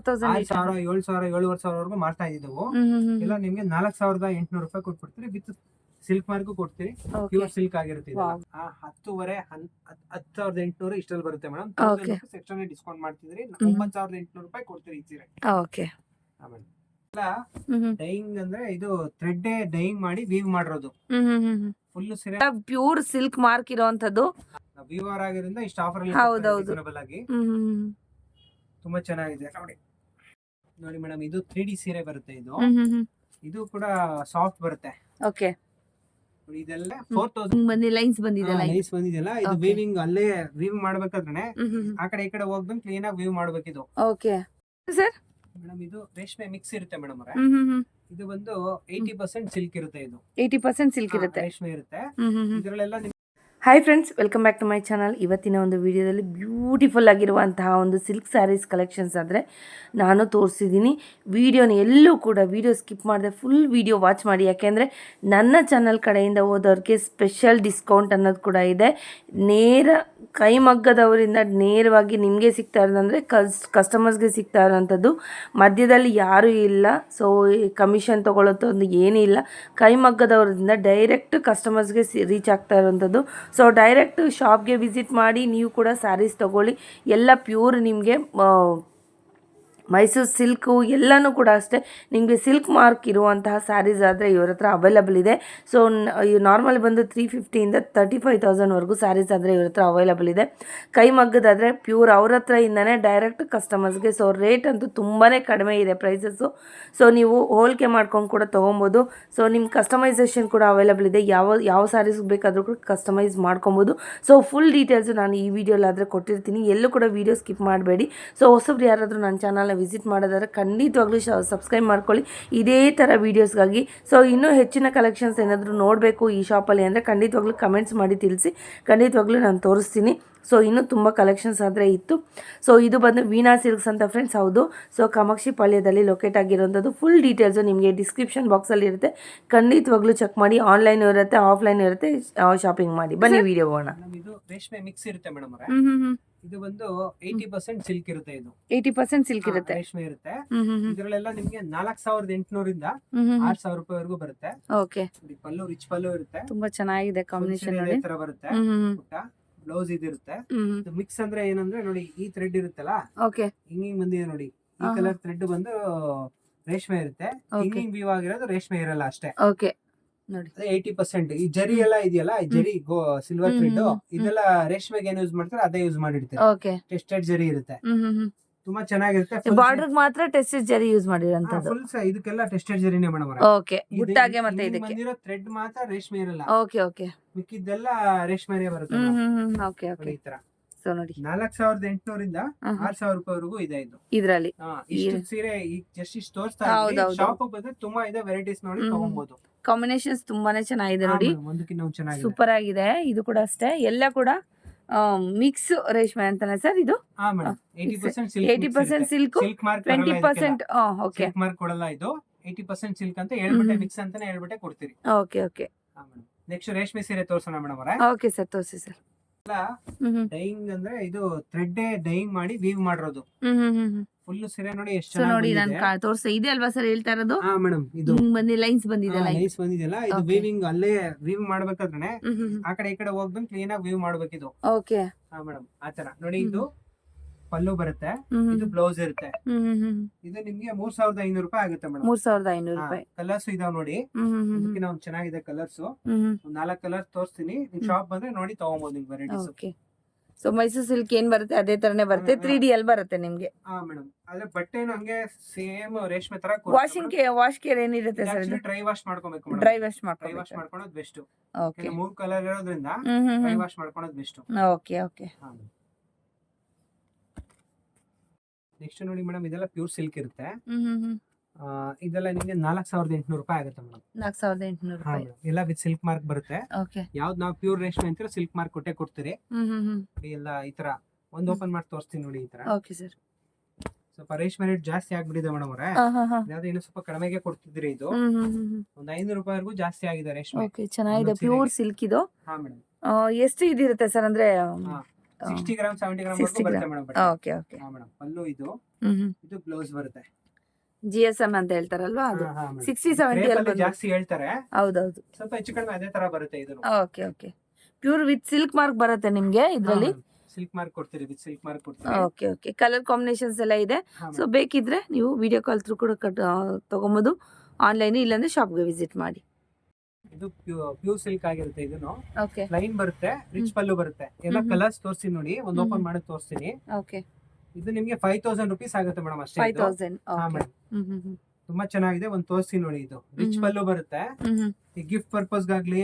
6000 7000 7500 ಮಾಡ್ತಾ ಇದ್ದೀವಿ. ಇಲ್ಲ ನಿಮ್ಗೆ 4800 ರೂಪಾಯಿ ಕೊಟ್ಬಿಡ್ತೀರಿ. ವಿತ್ ಸಿಲ್ಕ್ ಮಾರ್ಕ್ ಕೊಡ್ತೀರಿ. ಪ್ಯೂರ್ ಸಿಲ್ಕ್ ಆಗಿರುತ್ತೆ. 10,800 ಇಷ್ಟಲ್ಲಿ ಬರುತ್ತೆ ಮೇಡಮ್. ಸೆಕ್ಷನ್ ಡಿಸ್ಕೌಂಟ್ ಮಾಡ್ತಿದ್ರಿ 9800 ರೂಪಾಯಿ ಕೊಡ್ತೀರಿ ಈ ಸೀರೆ. ಡೈಯಿಂಗ್ ಅಂದ್ರೆ ಇದು ಥ್ರೆಡ್ ಡೈಯಿಂಗ್ ಮಾಡಿ ವೀವ್ ಮಾಡಿರೋದು. ಫುಲ್ ಸೀರೆ ಪ್ಯೂರ್ ಸಿಲ್ಕ್ ಮಾರ್ಕ್ ಇರೋಂತದ್ದು ವೀವರ್ ಆಗಿರೋದ್ರಿಂದ ಇಷ್ಟು ಆಫರ್ ರೀಸನಬಲ್ ಆಗಿ ತುಂಬಾ ಚೆನ್ನಾಗಿದೆ. ನೋಡಿ ಮೇಡಮ್, ಇದು 3D ಸೀರೆ ಬರುತ್ತೆ. ಇದು ಕೂಡ ಸಾಫ್ಟ್ ಬರುತ್ತೆ. ಓಕೆ, ಇದೆಲ್ಲ 4000 ಲೈನ್ಸ್ ಬಂದಿದೆಲ್ಲ ಇದು ವೀವಿಂಗ್ ಅಲ್ಲೇ ವೀವ್ ಮಾಡ್ಬೇಕಾದ್ರೆ ಆ ಕಡೆ ಈ ಕಡೆ ಹೋಗ್ದಂಗ್ ಕ್ಲೀನ್ ಆಗಿ ವೀವ್ ಮಾಡ್ಬೇಕಿದು. Okay sir. ಮೇಡಮ್, ಇದು ರೇಷ್ಮೆ ಮಿಕ್ಸ್ ಇರುತ್ತೆ ಮೇಡಮ್ ಅವರೇ. ಇದು ಬಂದು 80% ಸಿಲ್ಕ್ ಇರುತ್ತೆ. ಇದು 80% ಸಿಲ್ಕ್ ಇರುತ್ತೆ, ರೇಷ್ಮೆ ಇರುತ್ತೆ. ಇದರಲ್ಲೆಲ್ಲ hi friends, welcome back to my channel. ಇವತ್ತಿನ ಒಂದು ವಿಡಿಯೋದಲ್ಲಿ ಬ್ಯೂಟಿಫುಲ್ ಆಗಿರುವಂತಹ ಒಂದು ಸಿಲ್ಕ್ ಸ್ಯಾರೀಸ್ ಕಲೆಕ್ಷನ್ಸ್ ಆದರೆ ನಾನು ತೋರಿಸಿದ್ದೀನಿ. ವಿಡಿಯೋನ ಎಲ್ಲೂ ಕೂಡ ವಿಡಿಯೋ ಸ್ಕಿಪ್ ಮಾಡಿದೆ ಫುಲ್ ವಿಡಿಯೋ ವಾಚ್ ಮಾಡಿ. ಯಾಕೆಂದರೆ ನನ್ನ ಚಾನಲ್ ಕಡೆಯಿಂದ ಹೋದವ್ರಿಗೆ ಸ್ಪೆಷಲ್ ಡಿಸ್ಕೌಂಟ್ ಅನ್ನೋದು ಕೂಡ ಇದೆ. ನೇರ ಕೈಮಗ್ಗದವರಿಂದ ನೇರವಾಗಿ ನಿಮಗೆ ಸಿಗ್ತಾ ಇರೋದಂದರೆ ಕಸ್ಟಮರ್ಸ್ಗೆ ಸಿಗ್ತಾ ಇರೋವಂಥದ್ದು. ಮಧ್ಯದಲ್ಲಿ ಯಾರೂ ಇಲ್ಲ, ಸೊ ಕಮಿಷನ್ ತೊಗೊಳ್ಳೋದು ಏನೂ ಇಲ್ಲ. ಕೈಮಗ್ಗದವರಿಂದ ಡೈರೆಕ್ಟ್ ಕಸ್ಟಮರ್ಸ್ಗೆ ರೀಚ್ ಆಗ್ತಾ ಇರೋವಂಥದ್ದು. ಸೊ ಡೈರೆಕ್ಟ್ ಶಾಪ್ಗೆ ವಿಸಿಟ್ ಮಾಡಿ ನೀವು ಕೂಡ ಸ್ಯಾರೀಸ್ ತೊಗೊಳ್ಳಿ. ಎಲ್ಲ ಪ್ಯೂರ್ ನಿಮಗೆ ಮೈಸೂರು ಸಿಲ್ಕು ಎಲ್ಲನೂ ಕೂಡ ಅಷ್ಟೇ. ನಿಮಗೆ ಸಿಲ್ಕ್ ಮಾರ್ಕ್ ಇರುವಂತಹ ಸ್ಯಾರೀಸ್ ಆದರೆ ಇವ್ರ ಹತ್ರ ಅವೈಲಬಲ್ ಇದೆ. ಸೊ ನಾರ್ಮಲ್ ಬಂದು 350ಇಂದ 35,000ವರೆಗೂ ಸ್ಯಾರೀಸ್ ಆದರೆ ಇವ್ರ ಹತ್ರ ಅವೈಲಬಲ್ ಇದೆ. ಕೈಮಗ್ಗದಾದರೆ ಪ್ಯೂರ್ ಅವ್ರ ಹತ್ರ ಇಂದನೇ ಡೈರೆಕ್ಟ್ ಕಸ್ಟಮರ್ಸ್ಗೆ. ಸೊ ರೇಟ್ ಅಂತೂ ತುಂಬಾ ಕಡಿಮೆ ಇದೆ ಪ್ರೈಸಸ್ಸು. ಸೊ ನೀವು ಹೋಲಿಕೆ ಮಾಡ್ಕೊಂಡು ಕೂಡ ತೊಗೊಬೋದು. ಸೊ ನಿಮ್ಮ ಕಸ್ಟಮೈಸೇಷನ್ ಕೂಡ ಅವೈಲಬಲ್ ಇದೆ. ಯಾವ ಸ್ಯಾರೀಸ್ ಬೇಕಾದರೂ ಕೂಡ ಕಸ್ಟಮೈಸ್ ಮಾಡ್ಕೊಬೋದು. ಸೊ ಫುಲ್ ಡೀಟೇಲ್ಸು ನಾನು ಈ ವಿಡಿಯೋಲಾದರೆ ಕೊಟ್ಟಿರ್ತೀನಿ. ಎಲ್ಲೂ ಕೂಡ ವಿಡಿಯೋ ಸ್ಕಿಪ್ ಮಾಡಬೇಡಿ. ಸೊ ಹೊಸಬ್ರು ಯಾರಾದರೂ ನನ್ನ ಚಾನಲ್ನ ವಿಸಿಟ್ ಮಾಡೋದಾದ್ರೆ ಖಂಡಿತವಾಗ್ಲೂ ಸಬ್ಸ್ಕ್ರೈಬ್ ಮಾಡ್ಕೊಳ್ಳಿ ಇದೇ ಥರ ವೀಡಿಯೋಸ್ಗಾಗಿ. ಸೊ ಇನ್ನೂ ಹೆಚ್ಚಿನ ಕಲೆಕ್ಷನ್ಸ್ ಏನಾದರೂ ನೋಡಬೇಕು ಈ ಶಾಪಲ್ಲಿ ಅಂದರೆ ಖಂಡಿತವಾಗ್ಲೂ ಕಮೆಂಟ್ಸ್ ಮಾಡಿ ತಿಳಿಸಿ, ಖಂಡಿತವಾಗ್ಲೂ ನಾನು ತೋರಿಸ್ತೀನಿ. ಸೊ ಇನ್ನೂ ತುಂಬ ಕಲೆಕ್ಷನ್ಸ್ ಆದರೆ ಇತ್ತು. ಸೊ ಇದು ಬಂದು ವೀಣಾ ಸಿಲ್ಕ್ಸ್ ಅಂತ ಫ್ರೆಂಡ್ಸ್. ಹೌದು, ಸೊ ಕಾಮಾಕ್ಷಿ ಪಾಳ್ಯದಲ್ಲಿ ಲೊಕೇಟ್ ಆಗಿರೋಂಥದ್ದು. ಫುಲ್ ಡೀಟೇಲ್ಸು ನಿಮಗೆ ಡಿಸ್ಕ್ರಿಪ್ಷನ್ ಬಾಕ್ಸಲ್ಲಿ ಇರುತ್ತೆ, ಖಂಡಿತವಾಗ್ಲೂ ಚೆಕ್ ಮಾಡಿ. ಆನ್ಲೈನ್ ಇರುತ್ತೆ, ಆಫ್ಲೈನ್ ಇರುತ್ತೆ, ಶಾಪಿಂಗ್ ಮಾಡಿ. ಬನ್ನಿ ವಿಡಿಯೋ ಹೋಗೋಣ. ಇದು ರೇಷ್ಮೆ ಮಿಕ್ಸ್ ಇರುತ್ತೆ ಮೇಡಮ್ ಅವರೇ. ಇದು ಬಂದು 80% ಸಿಲ್ಕ್ ಇರುತ್ತೆ. ಇದು 80% ಸಿಲ್ಕ್ ಇರುತ್ತೆ, ರೇಷ್ಮೆ ಇರುತ್ತೆ. ಇದರಲ್ಲೆಲ್ಲ ನಿಮಗೆ 4800 ಇಂದ 6000 ರೂಪಾಯಿವರೆಗೂ ಬರುತ್ತೆ. ಓಕೆ, ಪಲ್ಲು ರಿಚ್ ಪಲ್ಲು ಇರುತ್ತೆ, ತುಂಬಾ ಚೆನ್ನಾಗಿದೆ ಕಾಂಬಿನೇಷನ್ ನೋಡಿ. ತರ ಬರುತ್ತೆ. ಬ್ಲೌಸ್ ಇದಿರುತ್ತೆ. ಮಿಕ್ಸ್ ಅಂದ್ರೆ ಏನಂದ್ರೆ ನೋಡಿ, ಈ ಥ್ರೆಡ್ ಇರುತ್ತಲ್ಲ, ಓಕೆ, ಹಿಂಗಿಂಗ್ ಬಂದಿದೆ ನೋಡಿ. ಈ ಕಲರ್ ಥ್ರೆಡ್ ಬಂದು ರೇಷ್ಮೆ ಇರುತ್ತೆ. ಹಿಂಗಿಂಗ್ ವೀವ್ ಆಗಿರೋದು ರೇಷ್ಮೆ ಇರಲ್ಲ ಅಷ್ಟೇ. ಓಕೆ ನೋಡಿ, 80%. ಈ ಜರಿ ಎಲ್ಲ ಇದೆಯಲ್ಲ, ಈ ಜರಿ ಸಿಲ್ವರ್ ಥ್ರೆಡ್ ಇದೆಲ್ಲ ರೇಷ್ಮೆಗೆ ಏನು ಯೂಸ್ ಮಾಡ್ತಾರೆ ಅದೇ ಯೂಸ್ ಮಾಡಿರ್ತಾರೆ. ಓಕೆ, ಟೆಸ್ಟೆಡ್ ಜರಿ ಇರುತ್ತೆ, ತುಂಬಾ ಚೆನ್ನಾಗಿರುತ್ತೆ. ಬಾರ್ಡರ್ ಮಾತ್ರ ಟೆಸ್ಟೆಡ್ ಜರಿ ಯೂಸ್ ಮಾಡಿರೋಂತದ್ದು. ಫುಲ್ ಇದಕ್ಕೆಲ್ಲ ಟೆಸ್ಟೆಡ್ ಜರಿನೇ ಮೇಡಮ್ ಅವರೇ. ಓಕೆ, ಬುಟ್ಟಾಗೆ ಮತ್ತೆ ಇದಕ್ಕೆ ಬಂದಿರೋ ಥ್ರೆಡ್ ಮಾತ್ರ ರೇಷ್ಮೆ ಇರಲ್ಲ. ಓಕೆ ಓಕೆ, ಮಿಕ್ಕಿದ್ದೆಲ್ಲ ರೇಷ್ಮೆನೇ ಬರುತ್ತೆ. ಓಕೆ ಓಕೆ, ಈ ತರ. ಸೊ ನೋಡಿ, 4800 ಇಂದ 6000 ರೂಪಾಯಿವರೆಗೂ ಇದೆ ಇದು. ಇದ್ರಲ್ಲಿ ಇಷ್ಟು ಸೀರೆ ಜಸ್ಟ್ ಇಷ್ಟು ತೋರಿಸ್ತಾ ಇದ್ದೀನಿ. ಶಾಪ್ ಬಂದ್ರೆ ತುಂಬಾ ಇದೆ, ವೆರೈಟೀಸ್ ನೋಡಿ ತಗೊಬಹುದು. ಕಾಂಬಿನೇಷನ್ಸ್ ತುಂಬಾನೇ ಚೆನ್ನಾಗಿದೆ ನೋಡಿ, ಸೂಪರ್ ಆಗಿದೆ. ಇದು ಕೂಡ ಅಷ್ಟೇ, ಎಲ್ಲ ಕೂಡ ಮಿಕ್ಸ್ ರೇಷ್ಮೆ ಅಂತಾನೆ ಸರ್ ಇದು. 80% ಸಿಲ್ಕ್, 20% ಓಕೆ, ಸಿಲ್ಕ್ ಮಾರ್ಕ್ ಕೊಡಲ್ಲ. ಇದು 80% ಸಿಲ್ಕ್ ಅಂತ ಹೇಳ್ಬಿಟ್ಟೆ, ಮಿಕ್ಸ್ ಅಂತಾನೆ ಹೇಳ್ಬಿಟ್ಟೆ ಕೊಡ್ತೀರಿ. ಓಕೆ ಓಕೆ, ನೆಕ್ಸ್ಟ್ ರೇಷ್ಮೆ ಸೀರೆ ತೋರ್ಸೋಣ ಮೇಡಮ್ ಅವರೇ. ಓಕೆ ಸರ್, ತೋರಿಸಿ ಸರ್. ಡೈಯಿಂಗ್ ಅಂದ್ರೆ ಇದು ಥ್ರೆಡ್ ಡೈಯಿಂಗ್ ಮಾಡಿ ವೀವ್ ಮಾಡಿರೋದು. ಫುಲ್ ಸೀರೆ ನೋಡಿ ಎಷ್ಟು ನೋಡಿ, ನಾನು ತೋರಿಸಿ ಇದೆ ಅಲ್ವಾ ಸರ್ ಹೇಳ್ತಾ ಇರೋದು. ಮೇಡಮ್, ಇದು ಲೈನ್ಸ್ ಬಂದಿದೆಲ್ಲ, ಇದು ವೀವಿಂಗ್ ಅಲ್ಲೇ ವೀವ್ ಮಾಡ್ಬೇಕಾದ್ರೆ ಆ ಕಡೆ ಈ ಕಡೆ ಹೋಗ್ದಂಗ್ ಕ್ಲೀನ್ ಆಗಿ ವೀವ್ ಮಾಡ್ಬೇಕಿದು. ಓಕೆ ಮೇಡಮ್, ಆತರ ನೋಡಿ. ಇದು ಪಲ್ಲು ಬರುತ್ತೆ, ಇದು ಬ್ಲೌಸ್ ಇರುತ್ತೆ. ಇದು ನಿಮ್ಗೆ 3500 ರೂಪಾಯಿ ಆಗುತ್ತೆ ಮೇಡಮ್. 3500 ರೂಪಾಯಿ. ಕಲರ್ಸ್ ಇದಾವ್ ನೋಡಿ, ಇದಕ್ಕಿಂತ ಒಂದ್ ಚೆನ್ನಾಗಿದೆ ಕಲರ್ಸ್. 4 ಕಲರ್ಸ್ ತೋರಿಸ್ತೀನಿ, ನಿಮ್ ಶಾಪ್ ಬಂದ್ರೆ ನೋಡಿ ತಗೊಬಹುದು ನಿಮ್ಗೆ varieties. Okay, so Mysuru silk ಏನ್ ಬರುತ್ತೆ ಅದೇ ತರನೇ ಬರುತ್ತೆ, 3D ಅಲ್ಲಿ ಬರುತ್ತೆ ನಿಮ್ಗೆ. ಮೇಡಮ್, ಆದ್ರೆ ಬಟ್ಟೆ ಹಂಗೆ ಸೇಮ್ ರೇಷ್ಮೆ ತರ. ವಾಶ್ ಕೇರ್ ಏನಿರುತ್ತೆ ಸರ್? ಡ್ರೈ ವಾಶ್ ಮಾಡ್ಕೋಬೇಕು ಮೇಡಮ್. ಡ್ರೈ ವಾಶ್ ಮಾಡ್ಕೊಳ್ಳೋದು ಬೆಸ್ಟ್. ಓಕೆ, 3 ಕಲರ್ ಇರೋದ್ರಿಂದ ಡ್ರೈ ವಾಶ್ ಮಾಡ್ಕೊಳ್ಳೋದು ಬೆಸ್ಟ್. Okay okay. ನೆಕ್ಸ್ಟ್ ನೋಡಿ ಮೇಡಮ್, ಇದೆಲ್ಲ ಪ್ಯೂರ್ ಸಿಲ್ಕ್ ಇರುತ್ತೆ. ಇದೆಲ್ಲ ನಿಮಗೆ 4800 ರೂಪಾಯಿ ಆಗುತ್ತೆ ಮೇಡಮ್. 4800 ರೂಪಾಯಿ ಎಲ್ಲ ವಿತ್ ಸಿಲ್ಕ್ ಮಾರ್ಕ್ ಬರುತ್ತೆ. ಓಕೆ, ಯಾವ್ದು ನಾವು ಪ್ಯೂರ್ ರೇಷ್ಮೆ ಅಂತೀರೋ ಸಿಲ್ಕ್ ಮಾರ್ಕ್ ಕೊಟ್ಟೆ ಕೊಡ್ತೀರಿ. ಎಲ್ಲ ಈ ತರ ಒಂದು ಓಪನ್ ಮಾಡಿ ತೋರಿಸ್ತೀನಿ ನೋಡಿ. ಈ ತರ. Okay sir. ಸ್ವಲ್ಪ ರೇಷ್ಮೆ ರೇಟ್ ಜಾಸ್ತಿ ಆಗ್ಬಿಟ್ಟಿದೆ ಮೇಡಮ್ ಅವರೇ. ಯಾವ್ದು ಇನ್ನು ಸ್ವಲ್ಪ ಕಡಿಮೆಗೆ ಕೊಡ್ತಿದ್ರಿ. ಇದು ಒಂದು 500 ರೂಪಾಯಿವರೆಗೂ ಜಾಸ್ತಿ ಆಗಿದೆ ರೇಷ್ಮೆ. ಓಕೆ, ಚೆನ್ನಾಗಿದೆ, ಪ್ಯೂರ್ ಸಿಲ್ಕ್ ಇದು. ಮೇಡಮ್. ಎಷ್ಟು ಇದಿರುತ್ತೆ ಸರ್? ಅಂದ್ರೆ 60 ಗ್ರಾಮ್ 70 ಗ್ರಾಮ್ 60 ಬರುತ್ತೆ ಗ್ರಾಮ್. ಮೇಡಮ್. Okay okay. ಹಾ ಮೇಡಮ್, ಪಲ್ಲು ಇದು ಹ್ಮ್ ಇದು ಬ್ಲೌಸ್ ಬರುತ್ತೆ. GSM ಅಂತ ಹೇಳ್ತಾರಲ್ವಾ ಅದು. ಹಾ, ಹಾ, madam. 60-70 Crepe ಅಲ್ಲಿ ಅಲ್ಲಿ ಬಂದು. ಜಾಸ್ತಿ ಹೇಳ್ತಾರೆ, ಹೌದೌದು. ಸ್ವಲ್ಪ ಹೆಚ್ಚು ಕಡಿಮೆ ಅದೇ ತರ ಬರುತ್ತೆ ಇದು. Okay okay. Pure with silk mark ಬರುತ್ತೆ ನಿಮ್ಗೆ ಇದ್ರಲ್ಲಿ. ಸಿಲ್ಕ್ ಮಾರ್ಕ್ ಕೊಡ್ತೀರಿ, ವಿತ್ ಸಿಲ್ಕ್ ಮಾರ್ಕ್ ಕೊಡ್ತೀರಿ. Okay okay. ಕಲರ್ ಕಾಂಬಿನೇಷನ್ಸ್ ಎಲ್ಲ ಇದೆ. ಹಾ, ಸೊ ಬೇಕಿದ್ರೆ ನೀವು ವಿಡಿಯೋ ಕಾಲ್ ಥ್ರೂ ಕೂಡ ತಗೊಬೋದು, ಆನ್ಲೈನ್ ಇಲ್ಲಾಂದ್ರೆ ಶಾಪ್ಗೆ ವಿಸಿಟ್ ಮಾಡಿ. ಇದು ಪ್ಯೂರ್ ಸಿಲ್ಕ್ ಆಗಿರುತ್ತೆ. ಇದನ್ನು ಓಕೆ ಲೈನ್ ಬರುತ್ತೆ, ರಿಚ್ ಪಲ್ಲು ಬರುತ್ತೆ. ಎಲ್ಲ ಕಲರ್ಸ್ ತೋರಿಸ್ತೀನಿ ನೋಡಿ, ಒಂದು ಓಪನ್ ಮಾಡಿ ತೋರಿಸ್ತೀನಿ. ಓಕೆ. ಇದು ನಿಮ್ಗೆ 5000 rupees ಆಗುತ್ತೆ ಮೇಡಮ್ ಅಷ್ಟೇ. ಇದು. 5000. ಹಾ ಓಕೆ. ಮೇಡಮ್, ತುಂಬಾ ಚೆನ್ನಾಗಿದೆ. ಒಂದು ತೋರಿಸ್ತೀನಿ ನೋಡಿ, ಇದು ರಿಚ್ ಪಲ್ಲು ಬರುತ್ತೆ. ಈ ಗಿಫ್ಟ್ ಪರ್ಪಸ್ ಗಾಗ್ಲಿ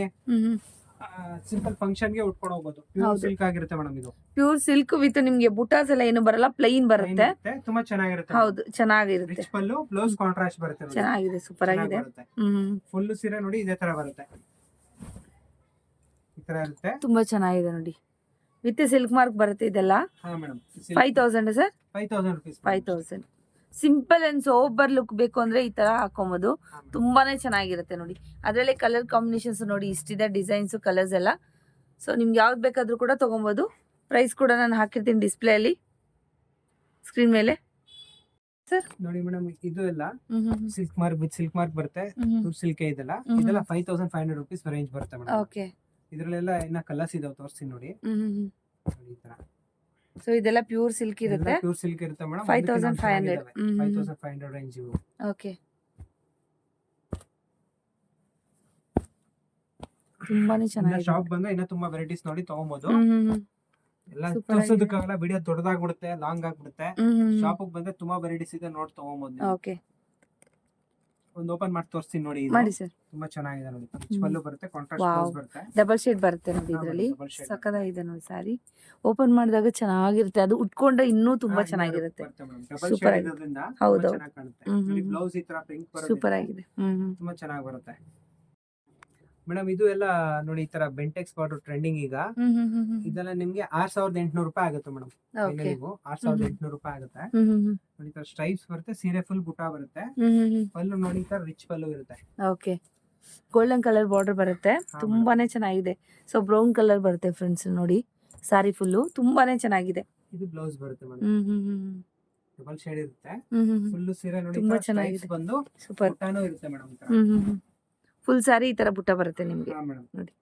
ಸಿಂಪಲ್ ಫಂಕ್ಷನ್ ಗೆ ಉಟ್ಕೊಂಡು ಹೋಗ್ಬೋದು. ಪ್ಯೂರ್ ಸಿಲ್ಕ್ ಆಗಿರುತ್ತೆ ಮೇಡಮ್. ಇದು ಪ್ಯೂರ್ ಸಿಲ್ಕ್ ವಿತ್ ನಿಮ್ಗೆ ಬುಟಾಸ್ ಎಲ್ಲ ಏನು ಬರಲ್ಲ, ಪ್ಲೈನ್ ಬರುತ್ತೆ. ತುಂಬಾ ಚೆನ್ನಾಗಿರುತ್ತೆ. ಹೌದು, ಚೆನ್ನಾಗಿರುತ್ತೆ. ರಿಚ್ ಪಲ್ಲು, ಬ್ಲೌಸ್ ಕಾಂಟ್ರಾಸ್ಟ್ ಬರುತ್ತೆ ನೋಡಿ. ಚೆನ್ನಾಗಿದೆ, ಸೂಪರ್ ಆಗಿದೆ. ಫುಲ್ ಸೀರೆ ನೋಡಿ ಇದೇ ತರ ಬರುತ್ತೆ, ಈ ತರ ಇರುತ್ತೆ. ತುಂಬಾ ಚೆನ್ನಾಗಿದೆ ನೋಡಿ, ವಿತ್ ಸಿಲ್ಕ್ ಮಾರ್ಕ್ ಬರುತ್ತೆ ಇದೆಲ್ಲ. ಹಾ madam, 5000 sir. 5000 rupees. 5000. Simple and sober look ಬೇಕು ಅಂದ್ರೆ ಈ ತರ ಹಾಕೊಬಹುದು, ತುಂಬಾನೇ ಚೆನ್ನಾಗಿರುತ್ತೆ ನೋಡಿ. ಅದರಲ್ಲೇ ಕಲರ್ ಕಾಂಬಿನೇಷನ್ಸ್ ನೋಡಿ ಇಷ್ಟಿದೆ, ಡಿಸೈನ್ಸ್ ಕಲರ್ಸ್ ಎಲ್ಲ. ಸೊ ನಿಮ್ಗೆ ಯಾವ್ದು ಬೇಕಾದ್ರೂ ಕೂಡ ತಗೊಬೋದು. ಪ್ರೈಸ್ ಕೂಡ ನಾನು ಹಾಕಿರ್ತೀನಿ ಡಿಸ್ಪ್ಲೇ ಅಲ್ಲಿ, ಸ್ಕ್ರೀನ್ ಮೇಲೆ. ಸರ್ ನೋಡಿ ಮೇಡಮ್, ಇದು ಎಲ್ಲ silk mark with silk mark ಬರುತ್ತೆ. ಸಿಲ್ಕ್ ಇದೆಲ್ಲ 5500 rupees ರೇಂಜ್ ಬರುತ್ತೆ ಮೇಡಮ್. ಓಕೆ. ಇದ್ರಲ್ಲೆಲ್ಲ ಇನ್ನ ಕಲರ್ಸ್ ಇದಾವೆ, ತೋರಿಸ್ತೀನಿ ನೋಡಿ. ಈ ತರ ಸೊ ಇದೆಲ್ಲ ಪ್ಯೂರ್ ಸಿಲ್ಕ್ ಇರುತ್ತೆ. ಪ್ಯೂರ್ ಸಿಲ್ಕ್ ಇರುತ್ತೆ ಮೇಡಮ್. 5500. 5500 ರೇಂಜ್ ಇವು. ಓಕೆ. ತುಂಬಾನೇ ಚೆನ್ನಾಗಿದೆ. ಶಾಪ್ ಬಂದ್ರೆ ಇನ್ನ ತುಂಬಾ ವೆರೈಟೀಸ್ ನೋಡಿ ತಗೊಬಹುದು. ಎಲ್ಲ ತೋರ್ಸೋದಕ್ಕಾಗಲ್ಲ, ವಿಡಿಯೋ ದೊಡ್ಡದಾಗ್ಬಿಡುತ್ತೆ, ಲಾಂಗ್ ಆಗ್ಬಿಡುತ್ತೆ. ಶಾಪಿಗೆ ಬಂದ್ರೆ ತುಂಬಾ ವೆರೈಟೀಸ್ ಇದೆ, ನೋಡಿ ತಗೊಬಹುದು. ಓಕೆ. ಒಂದು ಓಪನ್ ಮಾಡಿ ತೋರಿಸ್ತೀನಿ ನೋಡಿ. ಇದು ಮಾಡಿ ಸರ್. ತುಂಬಾ ಚೆನ್ನಾಗಿದೆ ನೋಡಿ. ರಿಚ್ ಪಲ್ಲು ಬರುತ್ತೆ, ಕಾಂಟ್ರಾಸ್ಟ್ ಬ್ಲೌಸ್ ಬರುತ್ತೆ. ಡಬಲ್ ಶೇಡ್ ಬರುತ್ತೆ ನೋಡಿ ಇದರಲ್ಲಿ. ಸಕ್ಕದಾಗಿದೆ ನೋಡಿ ಸಾರಿ. ಓಪನ್ ಮಾಡಿದಾಗ ಚೆನ್ನಾಗಿರುತ್ತೆ, ಅದು ಉಟ್ಕೊಂಡ್ರೆ ಇನ್ನೂ ತುಂಬಾ ಚೆನ್ನಾಗಿರುತ್ತೆ. ಸೂಪರ್ ಆಗಿದೆ. ಹೌದು, ಬ್ಲೌಸ್ ಈ ತರ ಪಿಂಕ್ ಬರುತ್ತೆ, ಸೂಪರ್ ಆಗಿದೆ. ತುಂಬಾ ಚೆನ್ನಾಗಿ ಬರುತ್ತೆ ಮೇಡಮ್. ಇದು ಎಲ್ಲ ನೋಡಿ ಈ ತರ ಬೆಂಟೆಕ್ಸ್ ಬಾರ್ಡರ್ ಟ್ರೆಂಡಿಂಗ್ ಈಗ. ಇದೆಲ್ಲ ನಿಮ್ಗೆ 6800 ರೂಪಾಯಿ ಆಗುತ್ತೆ ಮೇಡಮ್. ನೀವು 6800 ರೂಪಾಯಿ ಆಗುತ್ತೆ ನೋಡಿ. ಈ ತರ ಸ್ಟ್ರೈಪ್ಸ್ ಬರುತ್ತೆ, ಸೀರೆ ಫುಲ್ ಬುಟಾ ಬರುತ್ತೆ. ಪಲ್ಲು ನೋಡಿ ಈ ತರ ರಿಚ್ ಪಲ್ಲು ಇರುತ್ತೆ. ಓಕೆ. ಗೋಲ್ಡನ್ ಕಲರ್ ಬಾರ್ಡರ್ ಬರುತ್ತೆ, ತುಂಬಾನೇ ಚೆನ್ನಾಗಿದೆ. ಸೊ ಬ್ರೌನ್ ಕಲರ್ ಬರುತ್ತೆ ಫ್ರೆಂಡ್ಸ್ ನೋಡಿ, ಸಾರಿ ಫುಲ್ಲು ತುಂಬಾನೇ ಚೆನ್ನಾಗಿದೆ. ಇದು ಬ್ಲೌಸ್ ಬರುತ್ತೆ ಮೇಡಮ್, ಡಬಲ್ ಶೇಡ್ ಇರುತ್ತೆ. ಫುಲ್ ಸೀರೆ ನೋಡಿ ತುಂಬಾ ಚೆನ್ನಾಗಿದೆ, ಬಂದು ಸೂಪರ್ ಬುಟ್ಟಾನು ಇರುತ್ತೆ ಮೇಡಮ್. ಫುಲ್ ಸಾರಿ ಈ ತರ ಬುಟ್ಟ ಬರುತ್ತೆ ನಿಮ್ಗೆ ನೋಡಿ,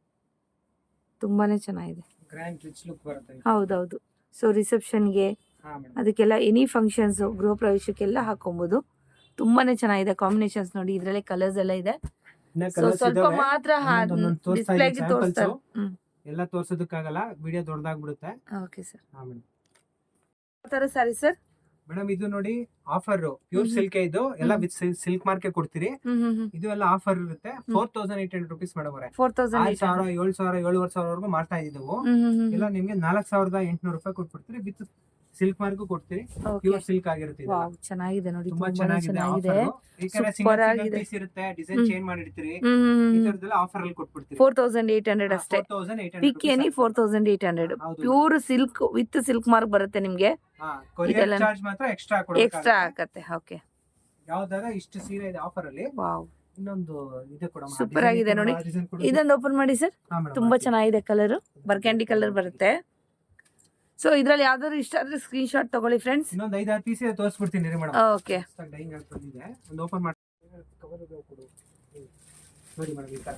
ತುಂಬಾನೇ ಚೆನ್ನಾಗಿದೆ. ಗ್ರ್ಯಾಂಡ್ ರಿಚ್ ಲುಕ್ ಬರುತ್ತೆ. ಹೌದೌದು. ಸೊ ರಿಸೆಪ್ಷನ್ಗೆ ಅದಕ್ಕೆಲ್ಲ ಎನಿ ಫಂಕ್ಷನ್ಸ್ ಗೃಹ ಪ್ರವೇಶಕ್ಕೆಲ್ಲ ಹಾಕೊಬಹುದು. ತುಂಬಾನೇ ಚೆನ್ನಾಗಿದೆ ಕಾಂಬಿನೇಷನ್ಸ್ ನೋಡಿ. ಇದ್ರಲ್ಲೇ ಕಲರ್ಸ್ ಎಲ್ಲ ಇದೆ. ಸ್ವಲ್ಪ ಮಾತ್ರ ಡಿಸ್ಪ್ಲೇಗೆ ತೋರಿಸ್ತಾರೆ, ಎಲ್ಲ ತೋರ್ಸೋದಕ್ಕಾಗಲ್ಲ, ವಿಡಿಯೋ ದೊಡ್ಡದಾಗ್ಬಿಡುತ್ತೆ. Okay sir. ತರ ಸಾರಿ ಸರ್ ಮೇಡಮ್, ಇದು ನೋಡಿ ಆಫರ್ ಪ್ಯೂರ್ ಸಿಲ್ಕ್. ಇದು ಎಲ್ಲ ವಿತ್ ಸಿಲ್ಕ್ ಮಾರ್ಕೆ ಕೊಡ್ತೀರಿ. ಇದು ಎಲ್ಲ ಆಫರ್ ಇರುತ್ತೆ. 4800 rupees ಮೇಡಮ್ ಅವರೇ. 4000, 6000, 7000, 7500 ಮಾಡ್ತಾ ಇದ್ದೀವಿ. ಎಲ್ಲ ನಿಮ್ಗೆ 4800 ರೂಪಾಯಿ ಕೊಟ್ಬಿಡ್ತೀರಿ. ವಿತ್ ಸಿಲ್ಕ್ ಮಾರ್ಕ್ ಕೊಡ್ತೀರಿ, ಪ್ಯೂರ್ ಸಿಲ್ಕ್ ಆಗಿರುತ್ತೆ. ಚೆನ್ನಾಗಿದೆ ನೋಡಿ, ತುಂಬಾ ಚೆನ್ನಾಗಿದೆ. ಇರುತ್ತೆ, ಡಿಸೈನ್ ಚೇಂಜ್ ಮಾಡಿರ್ತೀರಿ. ಇದರದೆಲ್ಲ ಆಫರ್ ಅಲ್ಲಿ ಕೊಟ್ಬಿಡ್ತೀರಿ. 4800 ಅಷ್ಟೇ. 4800 4800 pure silk with silk mark ಬರುತ್ತೆ ನಿಮ್ಗೆ. ಕೊರಿಯರ್ ಚಾರ್ಜ್ ಮಾತ್ರ ಎಕ್ಸ್ಟ್ರಾ ಆಗತ್ತೆ. ಓಕೆ. ಯಾವ್ದಾಗ ಇಷ್ಟು ಸೀರೆ ಇದೆ ಆಫರ್ ಅಲ್ಲಿ. ವಾವ್, ಇನ್ನೊಂದು ಇದೆ ಕೂಡ ಸೂಪರ್ ಆಗಿದೆ ನೋಡಿ. ಇದೊಂದು ಓಪನ್ ಮಾಡಿ ಸರ್. ತುಂಬಾ ಚೆನ್ನಾಗಿದೆ ಕಲರ್, ಬರ್ಗ್ಯಾಂಡಿ ಕಲರ್ ಬರುತ್ತೆ. ಸೊ ಇದ್ರಲ್ಲಿ ಯಾವ್ದಾದ್ರು ಇಷ್ಟ ಆದ್ರೆ ಸ್ಕ್ರೀನ್ ಶಾಟ್ ತಗೊಳ್ಳಿ ಫ್ರೆಂಡ್ಸ್. ಇನ್ನೊಂದು 5-6 ಪೀಸ್ ತೋರಿಸ್ಬಿಡ್ತೀನಿ ಮೇಡಮ್. ಓಕೆ. ಡೈಯಿಂಗ್ ಆಗ್ತಿದೆ, ಒಂದು ಓಪನ್ ಮಾಡಿ ಕವರ್ ಕೊಡು ನೋಡಿ ಮೇಡಮ್. ಈ ತರ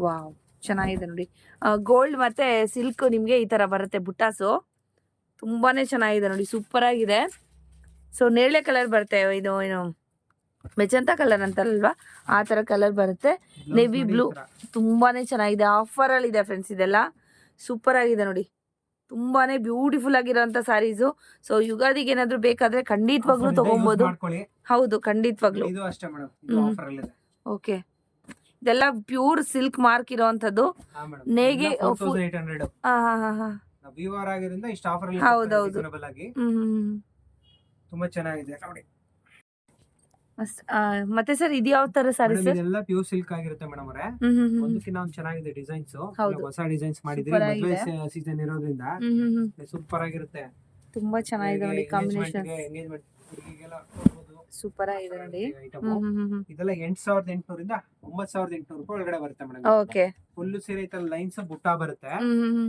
ವಾವ್, ಚೆನ್ನಾಗಿದೆ ನೋಡಿ. ಗೋಲ್ಡ್ ಮತ್ತೆ ಸಿಲ್ಕ್ ನಿಮ್ಗೆ ಈ ತರ ಬರುತ್ತೆ ಬುಟ್ಟಾಸು. ತುಂಬಾನೇ ಚೆನ್ನಾಗಿದೆ ನೋಡಿ, ಸೂಪರ್ ಆಗಿದೆ. ಸೊ ನೇರಳೆ ಕಲರ್ ಬರುತ್ತೆ, ಇದು ಏನು ಮೆಜಂತ ಕಲರ್ ಅಂತಾರಲ್ವಾ, ಆ ತರ ಕಲರ್ ಬರುತ್ತೆ. ನೇವಿ ಬ್ಲೂ, ತುಂಬಾನೇ ಚೆನ್ನಾಗಿದೆ. ಆಫರ್ ಅಲ್ಲಿ ಇದೆ ಫ್ರೆಂಡ್ಸ್ ಇದೆಲ್ಲ. ಸೂಪರ್ ಆಗಿದೆ ನೋಡಿ, ತುಂಬಾನೇ ಬ್ಯೂಟಿಫುಲ್ ಆಗಿರೋಂಥ ಸ್ಯಾರೀಸು. ಸೊ ಯುಗಾದಿಗೆ ಏನಾದ್ರು ಬೇಕಾದ್ರೆ ಖಂಡಿತವಾಗ್ಲೂ ತಗೊಬಹುದು. ಹೌದು, ಖಂಡಿತವಾಗ್ಲೂ. ಓಕೆ. ಇದೆಲ್ಲ ಪ್ಯೂರ್ ಸಿಲ್ಕ್ ಮಾರ್ಕ್ ಇರೋಂಥದ್ದು. ನೇಗೆ ಹೌದೌದು. ತುಂಬಾ ಚೆನ್ನಾಗಿದೆ ನೋಡಿ. ಮತ್ತೆ ಸರ್ ಇದು ಯಾವ ತರ ಸಾರಿ ಸರ್? ಇದೆಲ್ಲ ಪ್ಯೂರ್ ಸಿಲ್ಕ್ ಆಗಿರುತ್ತೆ ಮೇಡಮ್ ಅವರೇ. ಒಂದಕ್ಕಿಂತ ಒಂದು ಚೆನ್ನಾಗಿದೆ ಡಿಸೈನ್ಸ್. ಹೊಸ ಡಿಸೈನ್ಸ್ ಮಾಡಿದ್ರಿ, ಮದುವೆ ಸೀಸನ್ ಇರೋದ್ರಿಂದ ಸೂಪರ್ ಆಗಿರುತ್ತೆ. ತುಂಬಾ ಚೆನ್ನಾಗಿದೆ ನೋಡಿ ಕಾಂಬಿನೇಷನ್. ಸೂಪರ್ ಆಗಿದೆ ನೋಡಿ. ಇದೆಲ್ಲ 8800 ಇಂದ 9800 ರೂಪಾಯಿ ಒಳಗಡೆ ಬರುತ್ತೆ ಮೇಡಮ್. ಓಕೆ. ಫುಲ್ ಸೀರೆ ಈ ತರ ಲೈನ್ಸ್ ಬುಟ್ಟ ಬರುತ್ತೆ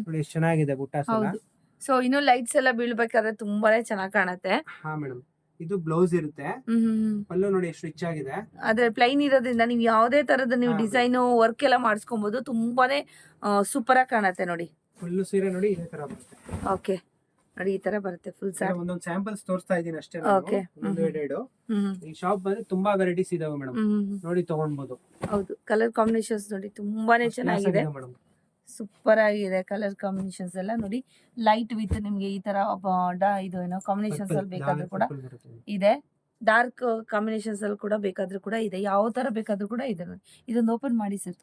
ನೋಡಿ, ಎಷ್ಟು ಚೆನ್ನಾಗಿದೆ ಬುಟ್ಟ. ಸೊ ಇನ್ನು ಲೈಟ್ಸ್ ಎಲ್ಲ ಬೀಳ್ಬೇಕಾದ್ರೆ ತುಂಬಾನೇ ಚೆನ್ನಾಗಿ ಕಾಣುತ್ತೆ. ಹಾ ಮೇಡಮ್, ಇದು ಬ್ಲೌಸ್ ಇರುತ್ತೆ. ಪಲ್ಲು ನೋಡಿ ಎಷ್ಟು ರಿಚ್ ಆಗಿದೆ. ಅದ್ರ ಪ್ಲೈನ್ ಇರೋದ್ರಿಂದ ನೀವು ಯಾವುದೇ ತರದ ನೀವು ಹಾ, ಡಿಸೈನ್ ವರ್ಕ್ ಎಲ್ಲ ಮಾಡಿಸ್ಕೊಬಹುದು. ತುಂಬಾನೇ ಸೂಪರ್ ಆಗಿ ಕಾಣುತ್ತೆ ನೋಡಿ. ಫುಲ್ಲು ಸೀರೆ ನೋಡಿ ಇದೇ ತರ ಬರುತ್ತೆ. ಓಕೆ ನೋಡಿ ಈ ತರ ಬರುತ್ತೆ ಫುಲ್ ಸ್ಯಾರಿ. ಒಂದೊಂದು ಸ್ಯಾಂಪಲ್ಸ್ ತೋರಿಸ್ತಾ ಇದೀನಿ ಅಷ್ಟೇ. Okay. ಎರಡು ಈ ಶಾಪ್ ಬಂದ್ರೆ ತುಂಬಾ ವೆರೈಟೀಸ್ ಇದಾವೆ ಮೇಡಮ್, ನೋಡಿ ತಗೊಳ್ಬಹುದು. ಹೌದು, ಕಲರ್ ಕಾಂಬಿನೇಷನ್ಸ್ ನೋಡಿ ತುಂಬಾನೇ ಚೆನ್ನಾಗಿದೆ. ಮೇಡಮ್ ಸೂಪರ್ ಆಗಿದೆ ಕಲರ್ ಕಾಂಬಿನೇಷನ್ಸ್ ಎಲ್ಲ ನೋಡಿ. ಲೈಟ್ ವಿತ್ ನಿಮ್ಗೆ ಈ ತರ ಇದು ಏನೋ ಕಾಂಬಿನೇಷನ್ಸ್ ಅಲ್ಲಿ ಬೇಕಾದ್ರೂ ಕೂಡ ಇದೆ. ಡಾರ್ಕ್ ಕಾಂಬಿನೇಷನ್ಸ್ ಅಲ್ಲಿ ಕೂಡ ಬೇಕಾದ್ರೂ ಕೂಡ ಇದೆ. ಯಾವ ತರ ಬೇಕಾದ್ರೂ ಕೂಡ ಇದೆ ನೋಡಿ. ಇದೊಂದು ಓಪನ್ ಮಾಡಿ ಸರ್.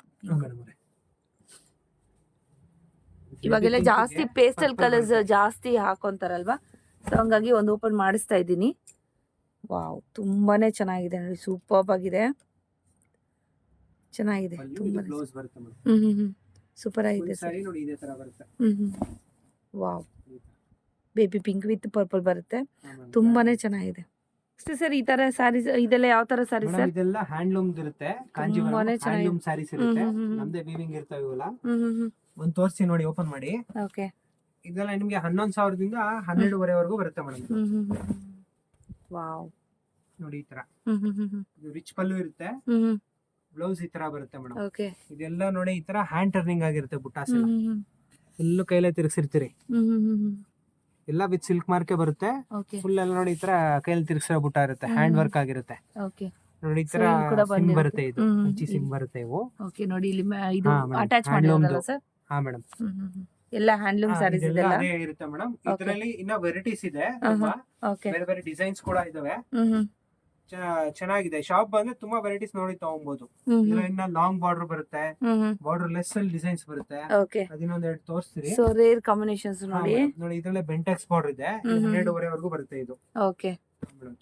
ಇವಾಗೆಲ್ಲ ಜಾಸ್ತಿ ಪೇಸ್ಟಲ್ ಕಲರ್ಸ್ ಜಾಸ್ತಿ ಹಾಕೊಂತಾರಲ್ವಾ, ಸೊ ಹಂಗಾಗಿ ಒಂದು ಓಪನ್ ಮಾಡಿಸ್ತಾ ಇದ್ದೀನಿ. ವಾವ್, ತುಂಬಾನೇ ಚೆನ್ನಾಗಿದೆ ನೋಡಿ, ಸೂಪರ್ ಆಗಿದೆ, ಚೆನ್ನಾಗಿದೆ ತುಂಬಾ. ಸೂಪರ್ ಆಗಿದೆ sir. Wow, baby pink with purple ಬರುತ್ತೆ, ತುಂಬಾನೇ ಚೆನ್ನಾಗಿದೆ. ಅಷ್ಟೇ ಸರ್, ಈ ತರ ಸ್ಯಾರೀಸ್ ಇದೆಲ್ಲ ಯಾವ ತರ ಸ್ಯಾರೀಸ್ ಸರ್? ಇದೆಲ್ಲ ಹ್ಯಾಂಡ್ಲೂಮ್ ಇರುತ್ತೆ, ಕಾಂಜೀವರಂ ಹ್ಯಾಂಡ್ಲೂಮ್ ಸ್ಯಾರೀಸ್ ಇರುತ್ತೆ. ನಮ್ದೇ ವೀವಿಂಗ್ ಇರ್ತಾವೆ ಇವೆಲ್ಲ. ಒಂದ್ ತೋರಿಸಿ ನೋಡಿ, ಓಪನ್ ಮಾಡಿ. ಓಕೆ, ಇದೆಲ್ಲ ನಿಮ್ಗೆ 11,000ದಿಂದ 12,500 ಬರುತ್ತೆ ಮೇಡಮ್. ವಾವ್, ನೋಡಿ ಈ ತರ ರಿಚ್ ಪಲ್ಲು ಇರುತ್ತೆ, ಬ್ಲೌಸ್ ಈ ತರ ಬರುತ್ತೆ ಮೇಡಮ್. ಓಕೆ, ಇದೆಲ್ಲ ನೋಡಿ ಈ ತರ ಹ್ಯಾಂಡ್ ಟರ್ನಿಂಗ್ ಆಗಿರುತ್ತೆ. ಬುಟ್ಟಾಸ್ ಎಲ್ಲ ಫುಲ್ ಕೈಲೇ ತಿರ್ಗಿಸಿರ್ತೀರಿ. ಎಲ್ಲ ವಿತ್ ಸಿಲ್ಕ್ ಮಾರ್ಕೆ ಬರುತ್ತೆ. ಫುಲ್ ಎಲ್ಲ ನೋಡಿ ಈ ತರ ಕೈಯಲ್ಲಿ ತಿರ್ಗಿಸಿರೋ ಬುಟ್ಟ ಇರುತ್ತೆ, ಹ್ಯಾಂಡ್ ವರ್ಕ್ ಆಗಿರುತ್ತೆ. ನೋಡಿ ಈ ತರ ಸಿಮ್ ಬರುತ್ತೆ, ಇದು ಹಂಚಿ ಸಿಮ್ ಬರುತ್ತೆ ಇವು. ಓಕೆ, ನೋಡಿ ಇಲ್ಲಿ ಇದು ಅಟ್ಯಾಚ್ ಮಾಡಿರೋದಲ್ಲ ಸರ್? ಹಾ ಮೇಡಮ್, ಎಲ್ಲ ಹ್ಯಾಂಡ್ಲೂಮ್ ಸ್ಯಾರೀಸ್ ಇದೆಲ್ಲ ಅದೇ ಇರುತ್ತೆ ಮೇಡಮ್. ಇದರಲ್ಲಿ ಇನ್ನ ವೆರೈಟೀಸ್ ಇದೆ, ತುಂಬಾ ಬೇರೆ ಬೇರೆ ಡಿಸೈನ್ಸ್ ಕೂಡ ಇದಾವೆ. ಚೆನ್ನಾಗಿದೆ. ಶಾಪ್ ಬಂದ್ರೆ ತುಂಬಾ ವೆರೈಟೀಸ್ ನೋಡಿ ತಗೊಬಹುದು. ಇನ್ನ ಲಾಂಗ್ ಬಾರ್ಡರ್ ಬರುತ್ತೆ, ಬಾರ್ಡರ್ ಲೆಸ್ ಅಲ್ಲಿ ಡಿಸೈನ್ಸ್ ಬರುತ್ತೆ. ಅದನ್ನೊಂದ್ ಎರಡು ತೋರಿಸ್ತೀರಿ. ಸೊ ರೇರ್ ಕಾಂಬಿನೇಷನ್ಸ್ ನೋಡಿ. ನೋಡಿ ಇದರಲ್ಲೇ ಬೆಂಟೆಕ್ಸ್ ಬಾರ್ಡರ್ ಇದೆ, 12,500 ಬರುತ್ತೆ ಇದು. ಓಕೆ,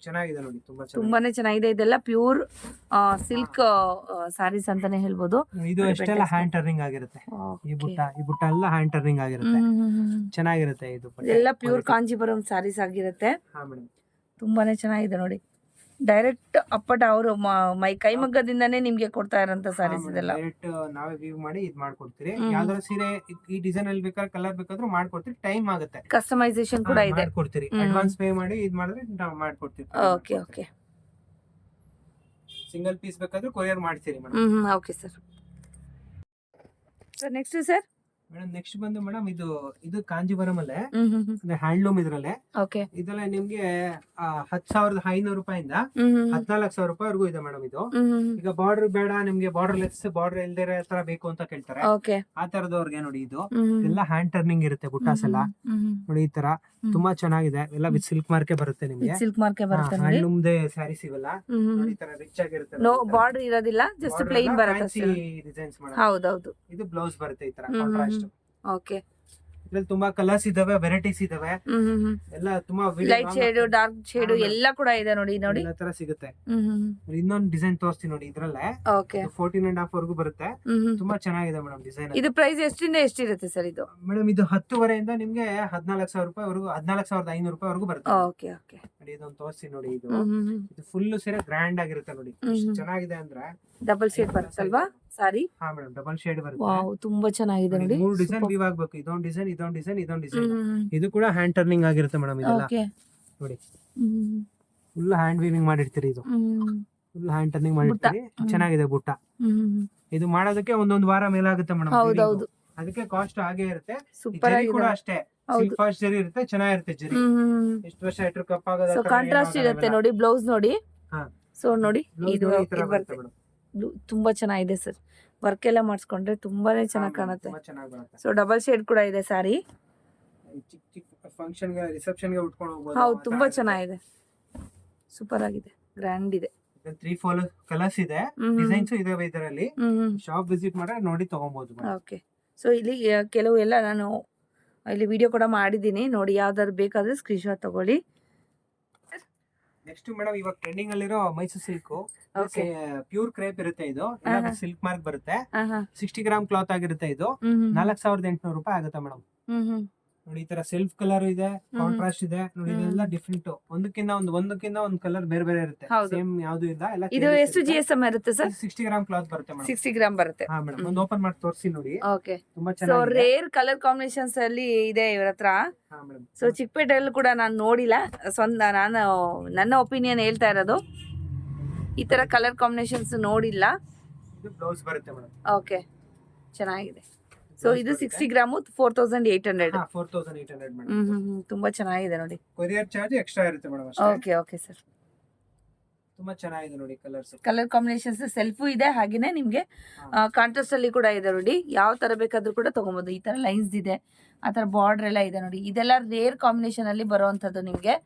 ಚೆನ್ನಾಗಿದೆ ನೋಡಿ, ತುಂಬಾನೇ ಚೆನ್ನಾಗಿದೆ. ಇದೆಲ್ಲ ಪ್ಯೂರ್ ಸಿಲ್ಕ್ ಸ್ಯಾರೀಸ್ ಅಂತಾನೆ ಹೇಳ್ಬೋದು. ಇದು ಎಷ್ಟೆಲ್ಲ ಹ್ಯಾಂಡ್ ಟರ್ನಿಂಗ್ ಆಗಿರುತ್ತೆ. ಈ ಬುಟ್ಟ ಎಲ್ಲ ಹ್ಯಾಂಡ್ ಟರ್ನಿಂಗ್ ಆಗಿರುತ್ತೆ, ಚೆನ್ನಾಗಿರುತ್ತೆ. ಇದು ಎಲ್ಲ ಪ್ಯೂರ್ ಕಾಂಜೀವರಂ ಸ್ಯಾರೀಸ್ ಆಗಿರುತ್ತೆ. ಹಾ ಮೇಡಮ್, ತುಂಬಾನೇ ಚೆನ್ನಾಗಿದೆ ನೋಡಿ. ಡೈರೆಕ್ಟ್ ಅಪ್ಪಟ ಅವರು ಕೈಮಗ್ಗದಿಂದಾನೇ ನಿಮ್ಗೆ ಕೊಡ್ತಾ ಇರೋಂತ ಸ್ಯಾರೀಸ್ ಇದೆಲ್ಲ. ಡೈರೆಕ್ಟ್ ನಾವೇ ವೀವ್ ಮಾಡಿ ಇದ್ ಮಾಡ್ಕೊಡ್ತೀರಿ. ಯಾವ್ದಾದ್ರು ಸೀರೆ ಈ ಡಿಸೈನ್ ಅಲ್ಲಿ ಬೇಕಾದ್ರೆ ಕಲರ್ ಬೇಕಾದ್ರೂ ಮಾಡ್ಕೊಡ್ತೀರಿ. ಟೈಮ್ ಆಗುತ್ತೆ, ಕಸ್ಟಮೈಸೇಷನ್ ಕೂಡ ಇದೆ. ಮಾಡ್ಕೊಡ್ತೀರಿ, ಅಡ್ವಾನ್ಸ್ ಪೇ ಮಾಡಿ ಇದ್ ಮಾಡಿದ್ರೆ ನಾವು ಮಾಡ್ಕೊಡ್ತೀವಿ. ಓಕೆ ಓಕೆ, ಸಿಂಗಲ್ ಪೀಸ್ ಬೇಕಾದ್ರೂ ಕೊರಿಯರ್ ಮಾಡ್ತೀರಿ madam. Okay sir. Next sir madam, next ಬಂದು ಮೇಡಮ್ ಇದು ಕಾಂಜೀವರಂ ಅಲ್ಲೇ ಹ್ಯಾಂಡ್ಲೂಮ್ ಇದ್ರಲ್ಲೇ. ಓಕೆ, ಇದೆಲ್ಲ ನಿಮ್ಗೆ 10,500 ರೂಪಾಯಿಂದ 14,000 ರೂಪಾಯಿವರೆಗೂ ಇದೆ ಮೇಡಮ್. ಇದು ಈಗ ಬಾರ್ಡರ್ ಬೇಡ ನಿಮ್ಗೆ, ಬಾರ್ಡರ್ ಲೆಸ್ ಬಾರ್ಡರ್ ಇಲ್ದೇ ತರ ಬೇಕು ಅಂತ ಕೇಳ್ತಾರೆ. ಓಕೆ, ಆ ತರದವ್ರಿಗೆ ನೋಡಿ ಇದು ಎಲ್ಲ ಹ್ಯಾಂಡ್ ಟರ್ನಿಂಗ್ ಇರುತ್ತೆ. ಬುಟ್ಟಾಸ್ ಎಲ್ಲ ನೋಡಿ ಈ ತರ ತುಂಬಾ ಚೆನ್ನಾಗಿದೆ. ಎಲ್ಲ ವಿತ್ ಸಿಲ್ಕ್ ಮಾರ್ಕೆ ಬರುತ್ತೆ ನಿಮ್ಗೆ. ಸಿಲ್ಕ್ ಮಾರ್ಕೆ ಬರುತ್ತೆ, ಹ್ಯಾಂಡ್ಲೂಮ್ ದೇ ಸ್ಯಾರೀಸ್ ಇವೆಲ್ಲ ಈ ತರ ರಿಚ್ ಆಗಿರುತ್ತೆ. ನೋ ಬಾರ್ಡರ್ ಇರೋದಿಲ್ಲ, ಜಸ್ಟ್ ಪ್ಲೇನ್ ಬರುತ್ತೆ. ಡಿಸೈನ್ಸ್ ಹೌದೌದು, ಇದು ಬ್ಲೌಸ್ ಬರುತ್ತೆ ಈ ತರ ಕಾಂಟ್ರಾಸ್ಟ್. ಓಕೆ, ಇದ್ರಲ್ಲಿ ತುಂಬಾ ಕಲರ್ಸ್ ಇದಾವೆ, ವೆರೈಟೀಸ್ ಇದಾವೆ. ಎಲ್ಲ ತುಂಬಾ ಲೈಟ್ ಶೇಡ್, ಡಾರ್ಕ್ ಶೇಡ್ ಎಲ್ಲ ಕೂಡ ಇದೆ ನೋಡಿ. ನೋಡಿ ಎಲ್ಲ ತರ ಸಿಗುತ್ತೆ. ಇನ್ನೊಂದು ಡಿಸೈನ್ ತೋರಿಸ್ತೀನಿ ನೋಡಿ, ಇದ್ರಲ್ಲೇ 14.5 ವರೆಗೂ ಬರುತ್ತೆ. ತುಂಬಾ ಚೆನ್ನಾಗಿದೆ ಮೇಡಮ್ ಡಿಸೈನ್. ಇದು ಪ್ರೈಸ್ ಎಷ್ಟಿಂದ ಎಷ್ಟಿರುತ್ತೆ ಸರ್ ಇದು? ಮೇಡಮ್ ಇದು 10,500 ನಿಮ್ಗೆ 14,000 ರೂಪಾಯಿವರೆಗೂ, 14,500 ರೂಪಾಯಿವರೆಗೂ ಬರುತ್ತೆ. ಓಕೆ ಓಕೆ, ನೋಡಿ ಇದೊಂದು ತೋರಿಸ್ತೀನಿ ನೋಡಿ. ಇದು ಫುಲ್ ಸೀರೆ ಗ್ರ್ಯಾಂಡ್ ಆಗಿರುತ್ತೆ ನೋಡಿ, ಚೆನ್ನಾಗಿದೆ. ಅಂದ್ರೆ ಡಬಲ್ ಶೇಡ್ ಬರುತ್ತಲ್ವಾ ಸಾರಿ? ಹಾ ಮೇಡಮ್, ಡಬಲ್ ಶೇಡ್ ಬರುತ್ತೆ. ವಾವ್, ತುಂಬಾ ಚೆನ್ನಾಗಿದೆ ನೋಡಿ. 3 ಡಿಸೈನ್ ವೀವ್ ಆಗಬೇಕು. ಇದೊಂದು ಡಿಸೈನ್, ಇದೊಂದು ಡಿಸೈನ್, ಇದೊಂದು ಡಿಸೈನ್. ಇದು ಕೂಡ ಹ್ಯಾಂಡ್ ಟರ್ನಿಂಗ್ ಆಗಿರುತ್ತೆ ಮೇಡಮ್. ಇದೆಲ್ಲ ನೋಡಿ ಫುಲ್ ಹ್ಯಾಂಡ್ ವೀವಿಂಗ್ ಮಾಡಿರ್ತೀರಿ. ಇದು ಫುಲ್ ಹ್ಯಾಂಡ್ ಟರ್ನಿಂಗ್ ಮಾಡಿರ್ತೀರಿ. ಚೆನ್ನಾಗಿದೆ ಬುಟ್ಟ. ಇದು ಮಾಡೋದಕ್ಕೆ ಒಂದೊಂದು ವಾರ ಮೇಲಾಗುತ್ತೆ ಮೇಡಮ್. ಹೌದೌದು, ಅದಕ್ಕೆ ಕಾಸ್ಟ್ ಆಗೇ ಇರುತ್ತೆ. ಸೂಪರ್ ಜರಿ ಕೂಡ ಅಷ್ಟೇ, ಸಿಲ್ಕ್ ಫಾಸ್ಟ್ ಜರಿ ಇರುತ್ತೆ, ಚೆನ್ನಾಗಿರುತ್ತೆ ಜರಿ. ಎಷ್ಟು ವರ್ಷ ಇಟ್ಟರು ಕಪ್ಪಾಗದ. ಸೊ ಕಾಂಟ್ರಾಸ್ಟ್ ಇರುತ್ತೆ ನೋಡಿ. ಬ್ಲೌಸ್ ನೋಡಿ. ಹಾ, ಸೊ ನೋಡಿ ಇದು ಬರುತ್ತೆ ಮೇಡಮ್. ತುಂಬಾ ಚೆನ್ನಾಗಿದೆ ಸರ್. ವರ್ಕ್ ಎಲ್ಲ ಮಾಡಿಸ್ಕೊಂಡ್ರೆ ತುಂಬಾನೇ ಚೆನ್ನಾಗಿ ಕಾಣುತ್ತೆ. ಸೊ ಡಬಲ್ ಶೇಡ್ ಕೂಡ ಇದೆ ಸಾರಿ. ಚಿಕ್ಕ ಚಿಕ್ಕ ಫಂಕ್ಷನ್ ಗೆ, ರಿಸೆಪ್ಷನ್ ಗೆ ಉಟ್ಕೊಂಡು ಹೋಗಬಹುದು. ಹೌದು, ತುಂಬಾ ಚೆನ್ನಾಗಿದೆ, ಸೂಪರ್ ಆಗಿದೆ, ಗ್ರ್ಯಾಂಡ್ ಇದೆ. 3-4 ಕಲರ್ಸ್ ಇದೆ, ಡಿಸೈನ್ಸ್ ಇದಾವೆ ಇದರಲ್ಲಿ. ಶಾಪ್ ವಿಸಿಟ್ ಮಾಡ್ರೆ ನೋಡಿ ತಗೊಬಹುದು. ಓಕೆ, ಸೊ ಇಲ್ಲಿ ಕೆಲವು ಎಲ್ಲ ನಾನು ಇಲ್ಲಿ ವಿಡಿಯೋ ಕೂಡ ಮಾಡಿದ್ದೀನಿ ನೋಡಿ. ಯಾವ್ದಾದ್ರು ಬೇಕಾದ್ರೆ ಸ್ಕ್ರೀನ್ ಶಾಟ್ ತಗೊಳ್ಳಿ. ನೆಕ್ಸ್ಟ್ ಮೇಡಮ್, ಇವಾಗ ಟ್ರೆಂಡಿಂಗ್ ಅಲ್ಲಿರೋ ಮೈಸೂರು ಸಿಲ್ಕ್ ಪ್ಯೂರ್ ಕ್ರೇಪ್ ಇರುತ್ತೆ. ಇದು ಸಿಲ್ಕ್ ಮಾರ್ಕ್ ಬರುತ್ತೆ. 60 ಗ್ರಾಮ್ ಕ್ಲಾತ್ ಆಗಿರುತ್ತೆ. ಇದು 4,800 ರೂಪಾಯಿ ಆಗುತ್ತೆ ಮೇಡಮ್. ನೋಡಿ ಈ ತರ ಸೆಲ್ಫ್ ಕಲರ್ ಇದೆ, ಕಾಂಟ್ರಾಸ್ಟ್ ಇದೆ ನೋಡಿ. ಇದೆಲ್ಲ ಡಿಫ್ರೆಂಟ್, ಒಂದಕ್ಕಿಂತ ಒಂದು ಕಲರ್ ಬೇರೆ ಬೇರೆ ಇರುತ್ತೆ. ಹೌದು. ಸೇಮ್ ಯಾವ್ದು ಇಲ್ಲ, ಎಲ್ಲ ಇದು ಎಷ್ಟು GSM ಇರುತ್ತೆ ಸರ್? 60 ಗ್ರಾಮ್ ಕ್ಲಾತ್ ಬರುತ್ತೆ ಮೇಡಮ್. 60 ಗ್ರಾಮ್ ಬರುತ್ತೆ. ಹಾ ಮೇಡಮ್, ಒಂದು ಓಪನ್ ಮಾಡಿ ತೋರಿಸಿ ನೋಡಿ. ಓಕೆ. ತುಂಬಾ ಸೊ ಚೆನ್ನಾಗಿದೆ. ರೇರ್ ಕಲರ್ ಕಾಂಬಿನೇಷನ್ಸ್ ಅಲ್ಲಿ ಇದೆ ಇವ್ರ ಹತ್ರ. ಹಾ ಮೇಡಮ್. ಸೊ ಚಿಕ್ಕಪೇಟೆಯಲ್ಲೂ ಕೂಡ ನಾನು ನೋಡಿಲ್ಲ, ನಾನು ನನ್ನ ಒಪಿನಿಯನ್ ಹೇಳ್ತಾ ಇರೋದು. ಈ ತರ ಕಲರ್ ಕಾಂಬಿನೇಷನ್ಸ್ ನೋಡಿಲ್ಲ. ಇದು ಬ್ಲೌಸ್ ಬರುತ್ತೆ ಮೇಡಮ್. ಓಕೆ, ಚೆನ್ನಾಗಿದೆ. ಸೊ ಇದು 60 ಗ್ರಾಮು 4800. 4800 ಮೇಡಮ್. ತುಂಬಾ ಚೆನ್ನಾಗಿದೆ ನೋಡಿ. ಕೊರಿಯರ್ ಚಾರ್ಜ್ ಎಕ್ಸ್ಟ್ರಾ ಇರುತ್ತೆ ಮೇಡಮ್ ಅಷ್ಟೇ. Okay okay sir. ತುಂಬಾ ಚೆನ್ನಾಗಿದೆ ನೋಡಿ ಕಲರ್ಸ್. ಕಲರ್ ಕಾಂಬಿನೇಷನ್ಸ್ ಸೆಲ್ಫು ಇದೆ, ಹಾಗೇನೆ ನಿಮ್ಗೆ ಕಾಂಟ್ರಾಸ್ಟ್ ಅಲ್ಲಿ ಕೂಡ ಇದೆ ನೋಡಿ. ಯಾವ ತರ ಬೇಕಾದ್ರೂ ಕೂಡ ತಗೊಬಹುದು. ಈ ತರ ಲೈನ್ಸ್ ಇದೆ, ಆ ತರ ಬಾರ್ಡರ್ ಎಲ್ಲ ಇದೆ ನೋಡಿ. ಇದೆಲ್ಲ ರೇರ್ ಕಾಂಬಿನೇಷನ್ ಅಲ್ಲಿ ಬರುವಂತದ್ದು ನಿಮ್ಗೆ.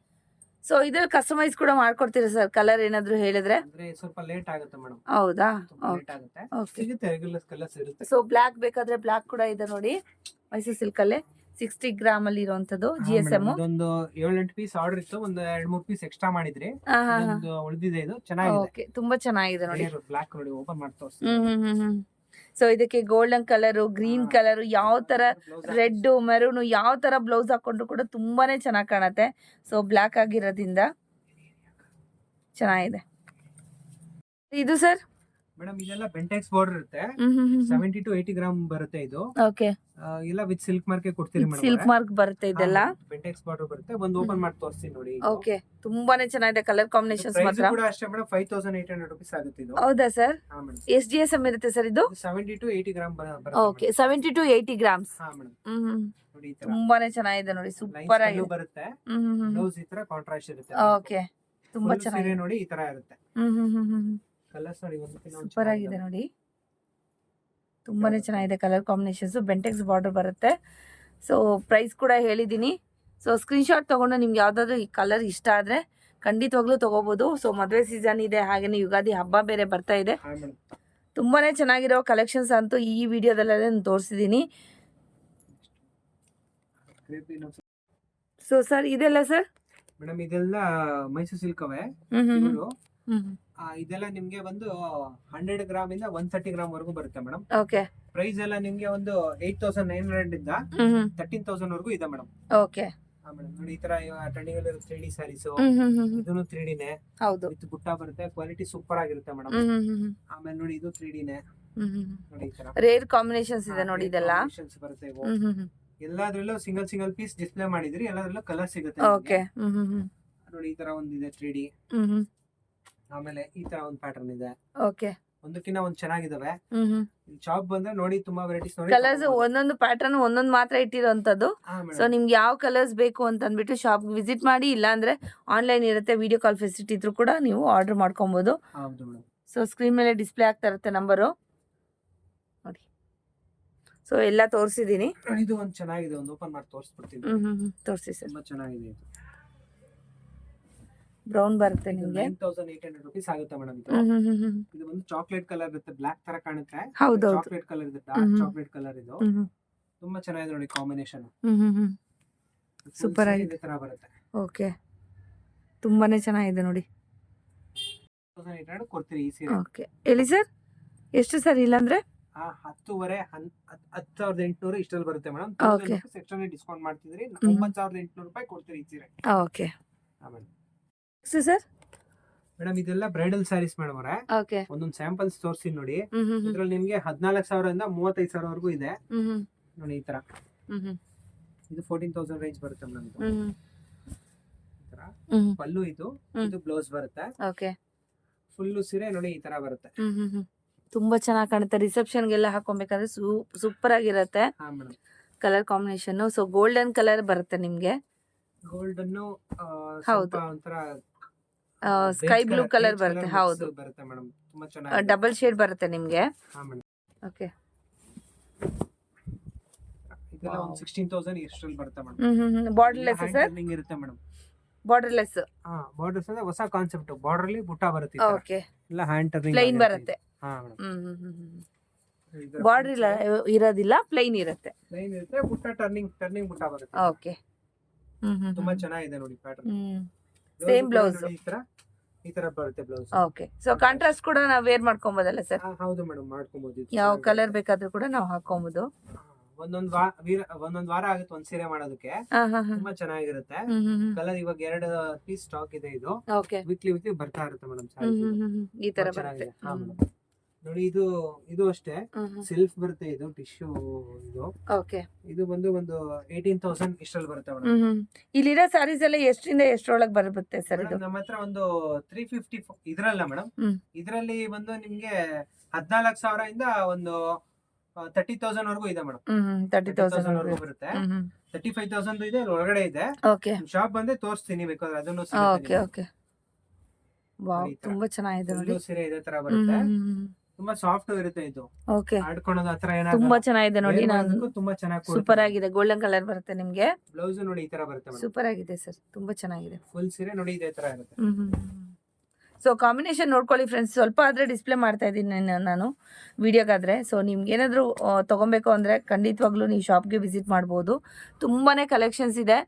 ಸೊ ಇದ್ರಲ್ಲಿ ಕಸ್ಟಮೈಸ್ ಕೂಡ ಮಾಡ್ಕೊಡ್ತೀರಾ ಸರ್? ಕಲರ್ ಏನಾದ್ರು ಹೇಳಿದ್ರೆ ಅಂದ್ರೆ ಸ್ವಲ್ಪ ಲೇಟ್ ಆಗುತ್ತೆ ಮೇಡಮ್. ಹೌದಾ? ಲೇಟ್ ಆಗುತ್ತೆ. ಓಕೆ. ಸಿಗುತ್ತೆ, ರೆಗ್ಯುಲರ್ ಕಲರ್ಸ್ ಇರುತ್ತೆ. ಸೊ ಬ್ಲಾಕ್ ಬೇಕಾದ್ರೆ ಬ್ಲಾಕ್ ಕೂಡ ಇದೆ ನೋಡಿ. ಮೈಸೂರು ಸಿಲ್ಕ್ ಅಲ್ಲೇ 60 ಗ್ರಾಮ್ ಅಲ್ಲಿ ಇರುವಂತದ್ದು GSM. ಇದೊಂದು 7-8 ಪೀಸ್ ಆರ್ಡರ್ ಇತ್ತು, ಒಂದು 2-3 ಪೀಸ್ ಎಕ್ಸ್ಟ್ರಾ ಮಾಡಿದ್ರಿ. ಇದೊಂದು ಉಳಿದಿದೆ, ಇದು ಚೆನ್ನಾಗಿದೆ. ಓಕೆ, ತುಂಬಾ ಚೆನ್ನಾಗಿದೆ ನೋಡಿ. ಬ್ಲಾಕ್ ನೋಡಿ, ಓಪನ್ ಮಾಡಿ ತೋರಿಸಿ. ಸೊ ಇದಕ್ಕೆ ಗೋಲ್ಡನ್ ಕಲರ್, ಗ್ರೀನ್ ಕಲರ್, ಯಾವ ತರ ರೆಡ್, ಮೆರೂನ್, ಯಾವ ತರ ಬ್ಲೌಸ್ ಹಾಕೊಂಡ್ರು ಕೂಡ ತುಂಬಾನೇ ಚೆನ್ನಾಗಿ ಕಾಣತ್ತೆ. ಸೊ ಬ್ಲಾಕ್ ಆಗಿರೋದ್ರಿಂದ ಚೆನ್ನಾಗಿದೆ. ಇದು ಸರ್ ಮೇಡಮ್ ಇದೆಲ್ಲ ಬೆಂಟೆಕ್ಸ್ ಬಾರ್ಡರ್ ಇರುತ್ತೆ. 70 to 80 ಗ್ರಾಮ್ ಬರುತ್ತೆ ಇದು. ಓಕೆ. ಎಲ್ಲ ವಿತ್ ಸಿಲ್ಕ್ ಮಾರ್ಕ್ ಕೊಡ್ತೀರಿ ಮೇಡಮ್. ಸಿಲ್ಕ್ ಮಾರ್ಕ್ ಬರುತ್ತೆ ಇದೆಲ್ಲ. ಬೆಂಟೆಕ್ಸ್ ಬಾರ್ಡರ್ ಬರುತ್ತೆ. ಒಂದು ಓಪನ್ ಮಾಡಿ ತೋರಿಸಿ ನೋಡಿ. ಓಕೆ, ತುಂಬಾನೇ ಚೆನ್ನಾಗಿದೆ ಕಲರ್ ಕಾಂಬಿನೇಷನ್ಸ್ ಪ್ರೈಸ್ ಮಾತ್ರ. ಕೂಡ ಅಷ್ಟೇ ಮೇಡಮ್, 5800 rupees ಆಗುತ್ತೆ ಇದು. ಹೌದಾ ಸರ್? ಹಾ ಮೇಡಮ್. ಎಷ್ಟು GSM ಇರುತ್ತೆ ಸರ್ ಇದು? 70 to 80 ಗ್ರಾಮ್ ಬರುತ್ತೆ. Okay, 70 to 80 grams. ಹಾ ಮೇಡಮ್. ನೋಡಿ ಈ ತರ ತುಂಬಾನೇ ಚೆನ್ನಾಗಿದೆ ನೋಡಿ, ಸೂಪರ್ ಆಗಿದೆ. ಬರುತ್ತೆ. ಬ್ಲೌಸ್ ಈ ತರ ಕಾಂಟ್ರಾಸ್ಟ್ ಇರುತ್ತೆ. ಓಕೆ, ತುಂಬಾ ಚೆನ್ನಾಗಿದೆ ನೋಡಿ. ಈ ತರ ಇರುತ್ತೆ. ಕಲರ್ಸ್ ನೋಡಿ, ಸೂಪರ್ ಆಗಿದೆ ನೋಡಿ. ತುಂಬಾನೇ ಚೆನ್ನಾಗಿದೆ ಕಲರ್ ಕಾಂಬಿನೇಷನ್ಸ್. ಬೆಂಟೆಕ್ಸ್ ಬಾರ್ಡರ್ ಬರುತ್ತೆ. ಸೊ ಪ್ರೈಸ್ ಕೂಡ ಹೇಳಿದ್ದೀನಿ. ಸೊ ಸ್ಕ್ರೀನ್ಶಾಟ್ ತಗೊಂಡು ನಿಮ್ಗೆ ಯಾವ್ದಾದ್ರು ಈ ಕಲರ್ ಇಷ್ಟ ಆದ್ರೆ ಖಂಡಿತವಾಗ್ಲೂ ತಗೋಬಹುದು. ಸೊ ಮದುವೆ ಸೀಸನ್ ಇದೆ, ಹಾಗೇನೆ ಯುಗಾದಿ ಹಬ್ಬ ಬೇರೆ ಬರ್ತಾ ಇದೆ. ತುಂಬಾನೇ ಚೆನ್ನಾಗಿರೋ ಕಲೆಕ್ಷನ್ಸ್ ಅಂತೂ ಈ ವಿಡಿಯೋದಲ್ಲೇ ತೋರಿಸಿದ್ದೀನಿ. ಸೊ ಸರ್ ಇದೆಲ್ಲ ಸರ್? ಮೇಡಮ್ ಇದೆಲ್ಲ ಮೈಸೂರು ಸಿಲ್ಕ್ ಅವೇ. ಇದೆಲ್ಲ ನಿಮ್ಗೆ ಒಂದು 100 ಗ್ರಾಮ್ ಇಂದ 130 ಗ್ರಾಮ್ ವರೆಗೂ ಬರುತ್ತೆ ಮೇಡಮ್. ಓಕೆ. ಪ್ರೈಸ್ ಎಲ್ಲ ನಿಮ್ಗೆ ಒಂದು 8900 ಇಂದ 13000 ವರೆಗೂ ಇದೆ ಮೇಡಮ್. ಓಕೆ. ನೋಡಿ ಈ ತರ ಟ್ರೆಂಡಿಂಗ್ ಅಲ್ಲಿ 3D ಸ್ಯಾರೀಸ್. ಇದನ್ನು 3D ನೇ. ಹೌದು. ವಿತ್ ಬುಟ್ಟ ಬರುತ್ತೆ. ಕ್ವಾಲಿಟಿ ಸೂಪರ್ ಆಗಿರುತ್ತೆ ಮೇಡಮ್. ಆಮೇಲೆ ನೋಡಿ ಇದು 3D ನೇ. ನೋಡಿ ಈ ತರ ರೇರ್ ಕಾಂಬಿನೇಷನ್ಸ್ ಇದೆ ನೋಡಿ. ಇದೆಲ್ಲ ಬರುತ್ತೆ ಇವು. ಎಲ್ಲಾದ್ರಲ್ಲೂ ಸಿಂಗಲ್ ಪೀಸ್ ಡಿಸ್ಪ್ಲೇ ಮಾಡಿದ್ರಿ, ಎಲ್ಲಾದ್ರಲ್ಲೂ ಕಲರ್ ಸಿಗುತ್ತೆ. ಓಕೆ. ನೋಡಿ ಈ ತರ ಒಂದಿದೆ 3D. ಆಮೇಲೆ ಈ ತರ ಒಂದು ಪ್ಯಾಟರ್ನ್ ಇದೆ. ಓಕೆ. ಒಂದಕ್ಕಿಂತ ಒಂದ್ ಚೆನ್ನಾಗಿದಾವೆ. ಶಾಪ್ ಬಂದ್ರೆ ನೋಡಿ, ತುಂಬಾ ವೆರೈಟೀಸ್ ನೋಡಿ. ಕಲರ್ಸ್ ಒಂದೊಂದು ಪ್ಯಾಟರ್ನ್ ಒಂದೊಂದು ಮಾತ್ರ ಇಟ್ಟಿರೋಂಥದ್ದು. ಸೊ ನಿಮ್ಗೆ ಯಾವ ಕಲರ್ಸ್ ಬೇಕು ಅಂತ ಅಂದ್ಬಿಟ್ಟು ಶಾಪ್ ವಿಸಿಟ್ ಮಾಡಿ, ಇಲ್ಲ ಅಂದ್ರೆ ಆನ್ಲೈನ್ ಇರುತ್ತೆ, ವಿಡಿಯೋ ಕಾಲ್ ಫೆಸಿಲಿಟಿ ಇದ್ರೂ ಕೂಡ ನೀವು ಆರ್ಡರ್ ಮಾಡ್ಕೊಬಹುದು. ಸೊ ಸ್ಕ್ರೀನ್ ಮೇಲೆ ಡಿಸ್ಪ್ಲೇ ಆಗ್ತಾ ಇರುತ್ತೆ ನಂಬರು ನೋಡಿ. ಸೊ ಎಲ್ಲ ತೋರಿಸಿದೀನಿ. ಇದು ಒಂದು ಚೆನ್ನಾಗಿದೆ, ಒಂದು ಓಪನ್ ಮಾಡಿ ತೋರಿಸ್ಬಿಡ್ತೀನಿ. ತೋರಿಸಿ ಸರ್. ತುಂಬಾ ಚೆನ್ನಾಗಿದೆ ಇದು. ಬ್ರೌನ್ ಬರುತ್ತೆ ನಿಮಗೆ. 9800 rupees ಆಗುತ್ತೆ ಮೇಡಮ್ ಇದು. ಇದು ಒಂದು ಚಾಕ್ಲೇಟ್ ಕಲರ್ ಇರುತ್ತೆ, ಬ್ಲಾಕ್ ತರ ಕಾಣುತ್ತೆ. ಹೌದು. ಚಾಕ್ಲೇಟ್ ಕಲರ್ ಇದೆ, ಡಾರ್ಕ್ ಚಾಕ್ಲೇಟ್ ಕಲರ್ ಇದು. ತುಂಬಾ ಚೆನ್ನಾಗಿದೆ ನೋಡಿ ಕಾಂಬಿನೇಷನ್. ಸೂಪರ್ ಆಗಿದೆ. ಈ ತರ ಬರುತ್ತೆ. ಓಕೆ, ತುಂಬಾನೇ ಚೆನ್ನಾಗಿದೆ ನೋಡಿ. 9800 ಕೊಡ್ತೀರಿ ಈ ಸೀರೆ. ಓಕೆ, ಹೇಳಿ ಸರ್ ಎಷ್ಟು ಸರ್? ಇಲ್ಲಾಂದ್ರೆ 10,800 ಇಷ್ಟಲ್ಲಿ ಬರುತ್ತೆ ಮೇಡಮ್. ಓಕೆ. ಸೆಕ್ಷನ್ ಡಿಸ್ಕೌಂಟ್ ಮಾಡ್ತಿದ್ರಿ, 9800 ರೂಪಾಯಿ ಕೊಡ್ತೀರಿ ಈ ಸೀರೆ. ಓಕೆ. ಆಮೇಲೆ ಸರ್ ಮೇಡಮ್ ಇದೆಲ್ಲ ಬ್ರೈಡಲ್ ಸ್ಯಾರೀಸ್ ಮೇಡಮ್ ಅವರೇ. ಓಕೆ. ಒಂದೊಂದು ಸ್ಯಾಂಪಲ್ಸ್ ತೋರಿಸಿ ನೋಡಿ. ಇದ್ರಲ್ಲಿ ನಿಮ್ಗೆ 14,000 ಇಂದ 35,000 ವರೆಗೂ ಇದೆ ನೋಡಿ. ಈ ತರ ಇದು 14,000 ರೇಂಜ್ ಬರುತ್ತೆ ಮೇಡಮ್. ಇದು ಈ ತರ ಪಲ್ಲು, ಇದು ಬ್ಲೌಸ್ ಬರುತ್ತೆ. ಓಕೆ. ಫುಲ್ಲು ಸೀರೆ ನೋಡಿ ಈ ತರ ಬರುತ್ತೆ. ತುಂಬಾ ಚೆನ್ನಾಗಿ ಕಾಣುತ್ತೆ. ರಿಸೆಪ್ಷನ್ಗೆಲ್ಲ ಹಾಕೊಬೇಕಾದ್ರೆ ಸೂಪರ್ ಆಗಿರುತ್ತೆ colour combination. So golden colour ಬರುತ್ತೆ ನಿಮ್ಗೆ. ಗೋಲ್ಡನ್ ಹೌದು. ಒಂಥರ ಸ್ಕೈ ಬ್ಲೂ ಕಲರ್ ಬರುತ್ತೆ. ಹೌದು, ಬರುತ್ತೆ ಮೇಡಮ್. ತುಂಬಾ ಚೆನ್ನಾಗಿ ಡಬಲ್ ಶೇಡ್ ಬರುತ್ತೆ ನಿಮ್ಗೆ. ಓಕೆ. ಇದೆಲ್ಲ ಒಂದು 16,000 ಇಷ್ಟರಲ್ಲಿ ಬರುತ್ತೆ ಮೇಡಮ್. Borderless sir? ಟರ್ನಿಂಗ್ ಇರುತ್ತೆ ಮೇಡಮ್. ಬಾರ್ಡರ್ಲೆಸ್. ಬಾರ್ಡರ್ಸ್ ಅಂದ್ರೆ ಹೊಸ ಕಾನ್ಸೆಪ್ಟ್. ಬಾರ್ಡರ್ ಅಲ್ಲಿ ಬುಟ್ಟ ಬರುತ್ತೆ. ಓಕೆ. ಇಲ್ಲ ಹ್ಯಾಂಡ್ ಟರ್ನಿಂಗ್ ಪ್ಲೈನ್ ಬರುತ್ತೆ. ಬಾರ್ಡರ್ ಇಲ್ಲ ಇರೋದಿಲ್ಲ, ಪ್ಲೈನ್ ಇರುತ್ತೆ. ಪ್ಲೈನ್ ಇರುತ್ತೆ, ಬುಟ್ಟ ಟರ್ನಿಂಗ್ ಬುಟ್ಟ ಬರುತ್ತೆ. ಓಕೆ. ತುಂಬಾ ಚೆನ್ನಾಗಿದೆ ನೋಡಿ ಪ್ಯಾಟರ್ನ್. ಸೇಮ್ ಬ್ಲೌಸ್ ಈ ತರ ಬರುತ್ತೆ ಬ್ಲೌಸ್. ಓಕೆ. ಸೊ ಕಾಂಟ್ರಾಸ್ಟ್ ಕೂಡ ನಾವು ವೇರ್ ಮಾಡ್ಕೊಬೋದಲ್ಲ ಸರ್? ಹೌದು ಮೇಡಮ್, ಮಾಡ್ಕೊಬಹುದು. ಯಾವ ಕಲರ್ ಬೇಕಾದ್ರೂ ಕೂಡ ನಾವು ಹಾಕೊಬಹುದು. ಒಂದೊಂದ್ ವಾರ ಆಗುತ್ತೆ ಒಂದ್ ಸೀರೆ ಮಾಡೋದಕ್ಕೆ. ತುಂಬಾ ಚೆನ್ನಾಗಿರುತ್ತೆ. ಕಲರ್ ಇವಾಗ 2 ಪೀಸ್ ಸ್ಟಾಕ್ ಇದೆ. ಇದು ಓಕೆ ವೀಕ್ಲಿ ಬರ್ತಾ ಇರುತ್ತೆ ಮೇಡಮ್. ಈ ತರ ಬರುತ್ತೆ. ನೋಡಿ ಇದು ಅಷ್ಟೇ ಸಿಲ್ಕ್ ಬರುತ್ತೆ. ಇದು ಟಿಶ್ಯೂ. ಓಕೆ ಇದು ಬಂದು ಒಂದು 18,000 ಇಷ್ಟರಲ್ಲಿ ಬರುತ್ತೆ ಮೇಡಮ್. ಇಲ್ಲಿರೋ ಸ್ಯಾರೀಸ್ ಎಲ್ಲ ಎಷ್ಟರಿಂದ ಎಷ್ಟರೊಳಗೆ ಬರುತ್ತೆ ಸರ್ ಇದು? ನಮ್ಮ ಹತ್ರ ಒಂದು 350 ಇದ್ರಲ್ಲ ಮೇಡಮ್. ಹ್ಮ್. ಇದ್ರಲ್ಲಿ ಬಂದು ನಿಮ್ಗೆ 14,000 ಇಂದ ಒಂದು 30,000 ವರೆಗೂ ಇದೆ ಮೇಡಮ್. 30,000 ವರೆಗೂ ಬರುತ್ತೆ. 35,000 ಇದೆ, ಒಳಗಡೆ ಇದೆ. ಓಕೆ ಶಾಪ್ ಬಂದ್ರೆ ತೋರಿಸ್ತೀನಿ ಬೇಕಾದ್ರೆ ಅದನ್ನು ಓಕೆ ಓಕೆ. ವಾವ್, ತುಂಬಾ ಚೆನ್ನಾಗಿದೆ ನೋಡಿ. ಸೀರೆ ಇದೇ ತರ ಬರುತ್ತೆ. ತುಂಬಾ ಸಾಫ್ಟ್ ಇರುತ್ತೆ. ಇದು ಓಕೆ, ಆಡ್ಕೊಳೋದು ಆತರ ತುಂಬಾ ಚೆನ್ನಾಗಿದೆ ನೋಡಿ. ನಾನು ತುಂಬಾ ಚೆನ್ನಾಗಿ ಸೂಪರ್ ಆಗಿದೆ. ಗೋಲ್ಡನ್ ಕಲರ್ ಬರುತ್ತೆ ನಿಮ್ಗೆ. ಬ್ಲೌಸ್ ನೋಡಿ ಈ ತರ ಬರುತ್ತೆ. ಸೂಪರ್ ಆಗಿದೆ ಸರ್, ತುಂಬಾ ಚೆನ್ನಾಗಿದೆ. ಫುಲ್ ಸೀರೆ ನೋಡಿ ಇದೇ ತರ ಇರುತ್ತೆ. ಸೊ ಕಾಂಬಿನೇಷನ್ ನೋಡ್ಕೊಳ್ಳಿ ಫ್ರೆಂಡ್ಸ್. ಸ್ವಲ್ಪ ಆದ್ರೆ ಡಿಸ್ಪ್ಲೇ ಮಾಡ್ತಾ ಇದ್ದೀನಿ ನಾನು ವಿಡಿಯೋಗಾದ್ರೆ. ಸೊ ನಿಮ್ಗೆ ಏನಾದರೂ ತೊಗೊಬೇಕು ಅಂದರೆ ಖಂಡಿತವಾಗ್ಲೂ ನೀವು ಶಾಪ್ಗೆ ವಿಸಿಟ್ ಮಾಡ್ಬೋದು. ತುಂಬಾ ಕಲೆಕ್ಷನ್ಸ್ ಇದೆ.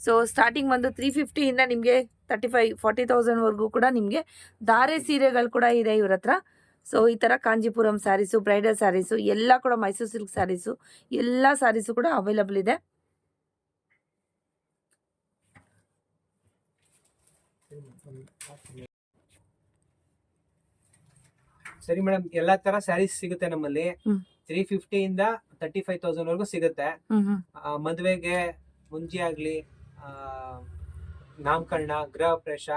ಸೊ ಸ್ಟಾರ್ಟಿಂಗ್ ಬಂದು 350 ಇಂದ ನಿಮಗೆ 35-40,000 ವರೆಗೂ ಕೂಡ ನಿಮಗೆ ಧಾರೆ ಸೀರೆಗಳು ಕೂಡ ಇದೆ ಇವ್ರ ಹತ್ರ. ಸೊ ಈ ಥರ ಕಾಂಜಿಪುರಂ ಸ್ಯಾರೀಸು, ಬ್ರೈಡಲ್ ಸ್ಯಾರೀಸು ಎಲ್ಲ ಕೂಡ, ಮೈಸೂರು ಸಿಲ್ಕ್ ಸ್ಯಾರೀಸು ಎಲ್ಲ ಸ್ಯಾರೀಸು ಕೂಡ ಅವೈಲಬಲ್ ಇದೆ. ಸರಿ ಮೇಡಮ್, ಎಲ್ಲಾ ತರ ಸ್ಯಾರೀಸ್ ಸಿಗುತ್ತೆ ನಮ್ಮಲ್ಲಿ. 350 ಇಂದ 35,000 ವರೆಗೂ ಸಿಗುತ್ತೆ. ಮದುವೆಗೆ, ಮುಂಜಿ ಆಗ್ಲಿ, ನಾಮಕರಣ, ಗೃಹ ಪ್ರವೇಶ,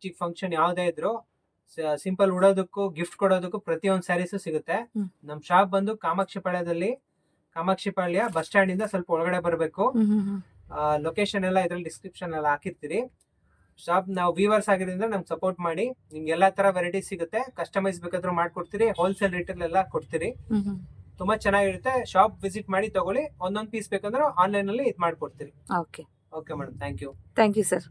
ಚಿಕ್ಕ ಫಂಕ್ಷನ್ ಯಾವ್ದೇ ಇದ್ರು ಸಿಂಪಲ್ ಉಡೋದಕ್ಕೂ ಗಿಫ್ಟ್ ಕೊಡೋದಕ್ಕೂ ಪ್ರತಿಯೊಂದು ಸ್ಯಾರೀಸು ಸಿಗುತ್ತೆ. ನಮ್ ಶಾಪ್ ಬಂದು ಕಾಮಾಕ್ಷಿಪಾಳ್ಯ ಬಸ್ ಸ್ಟ್ಯಾಂಡ್ ಇಂದ ಸ್ವಲ್ಪ ಒಳಗಡೆ ಬರಬೇಕು. ಲೊಕೇಶನ್ ಎಲ್ಲ ಇದ್ರಲ್ಲಿ ಡಿಸ್ಕ್ರಿಪ್ಷನ್ ಎಲ್ಲ ಹಾಕಿರ್ತೀರಿ. ಶಾಪ್ ನಾವು ವೀವರ್ಸ್ ಆಗಿರೋದ್ರಿಂದ ನಮ್ಗೆ ಸಪೋರ್ಟ್ ಮಾಡಿ. ನಿಮ್ಗೆ ಎಲ್ಲಾ ತರ ವೆರೈಟೀಸ್ ಸಿಗುತ್ತೆ. ಕಸ್ಟಮೈಸ್ ಬೇಕಾದ್ರೂ ಮಾಡ್ಕೊಡ್ತೀರಿ. ಹೋಲ್ಸೇಲ್ ರೇಟಲ್ಲಿ ಎಲ್ಲ ಕೊಡ್ತೀರಿ. ತುಂಬಾ ಚೆನ್ನಾಗಿರುತ್ತೆ. ಶಾಪ್ ವಿಸಿಟ್ ಮಾಡಿ ತಗೊಳ್ಳಿ. ಒಂದೊಂದ್ ಪೀಸ್ ಬೇಕಂದ್ರೆ ಆನ್ಲೈನ್ ಅಲ್ಲಿ ಇದು ಮಾಡ್ಕೊಡ್ತೀರಿ. Okay okay madam, thank you. Thank you sir.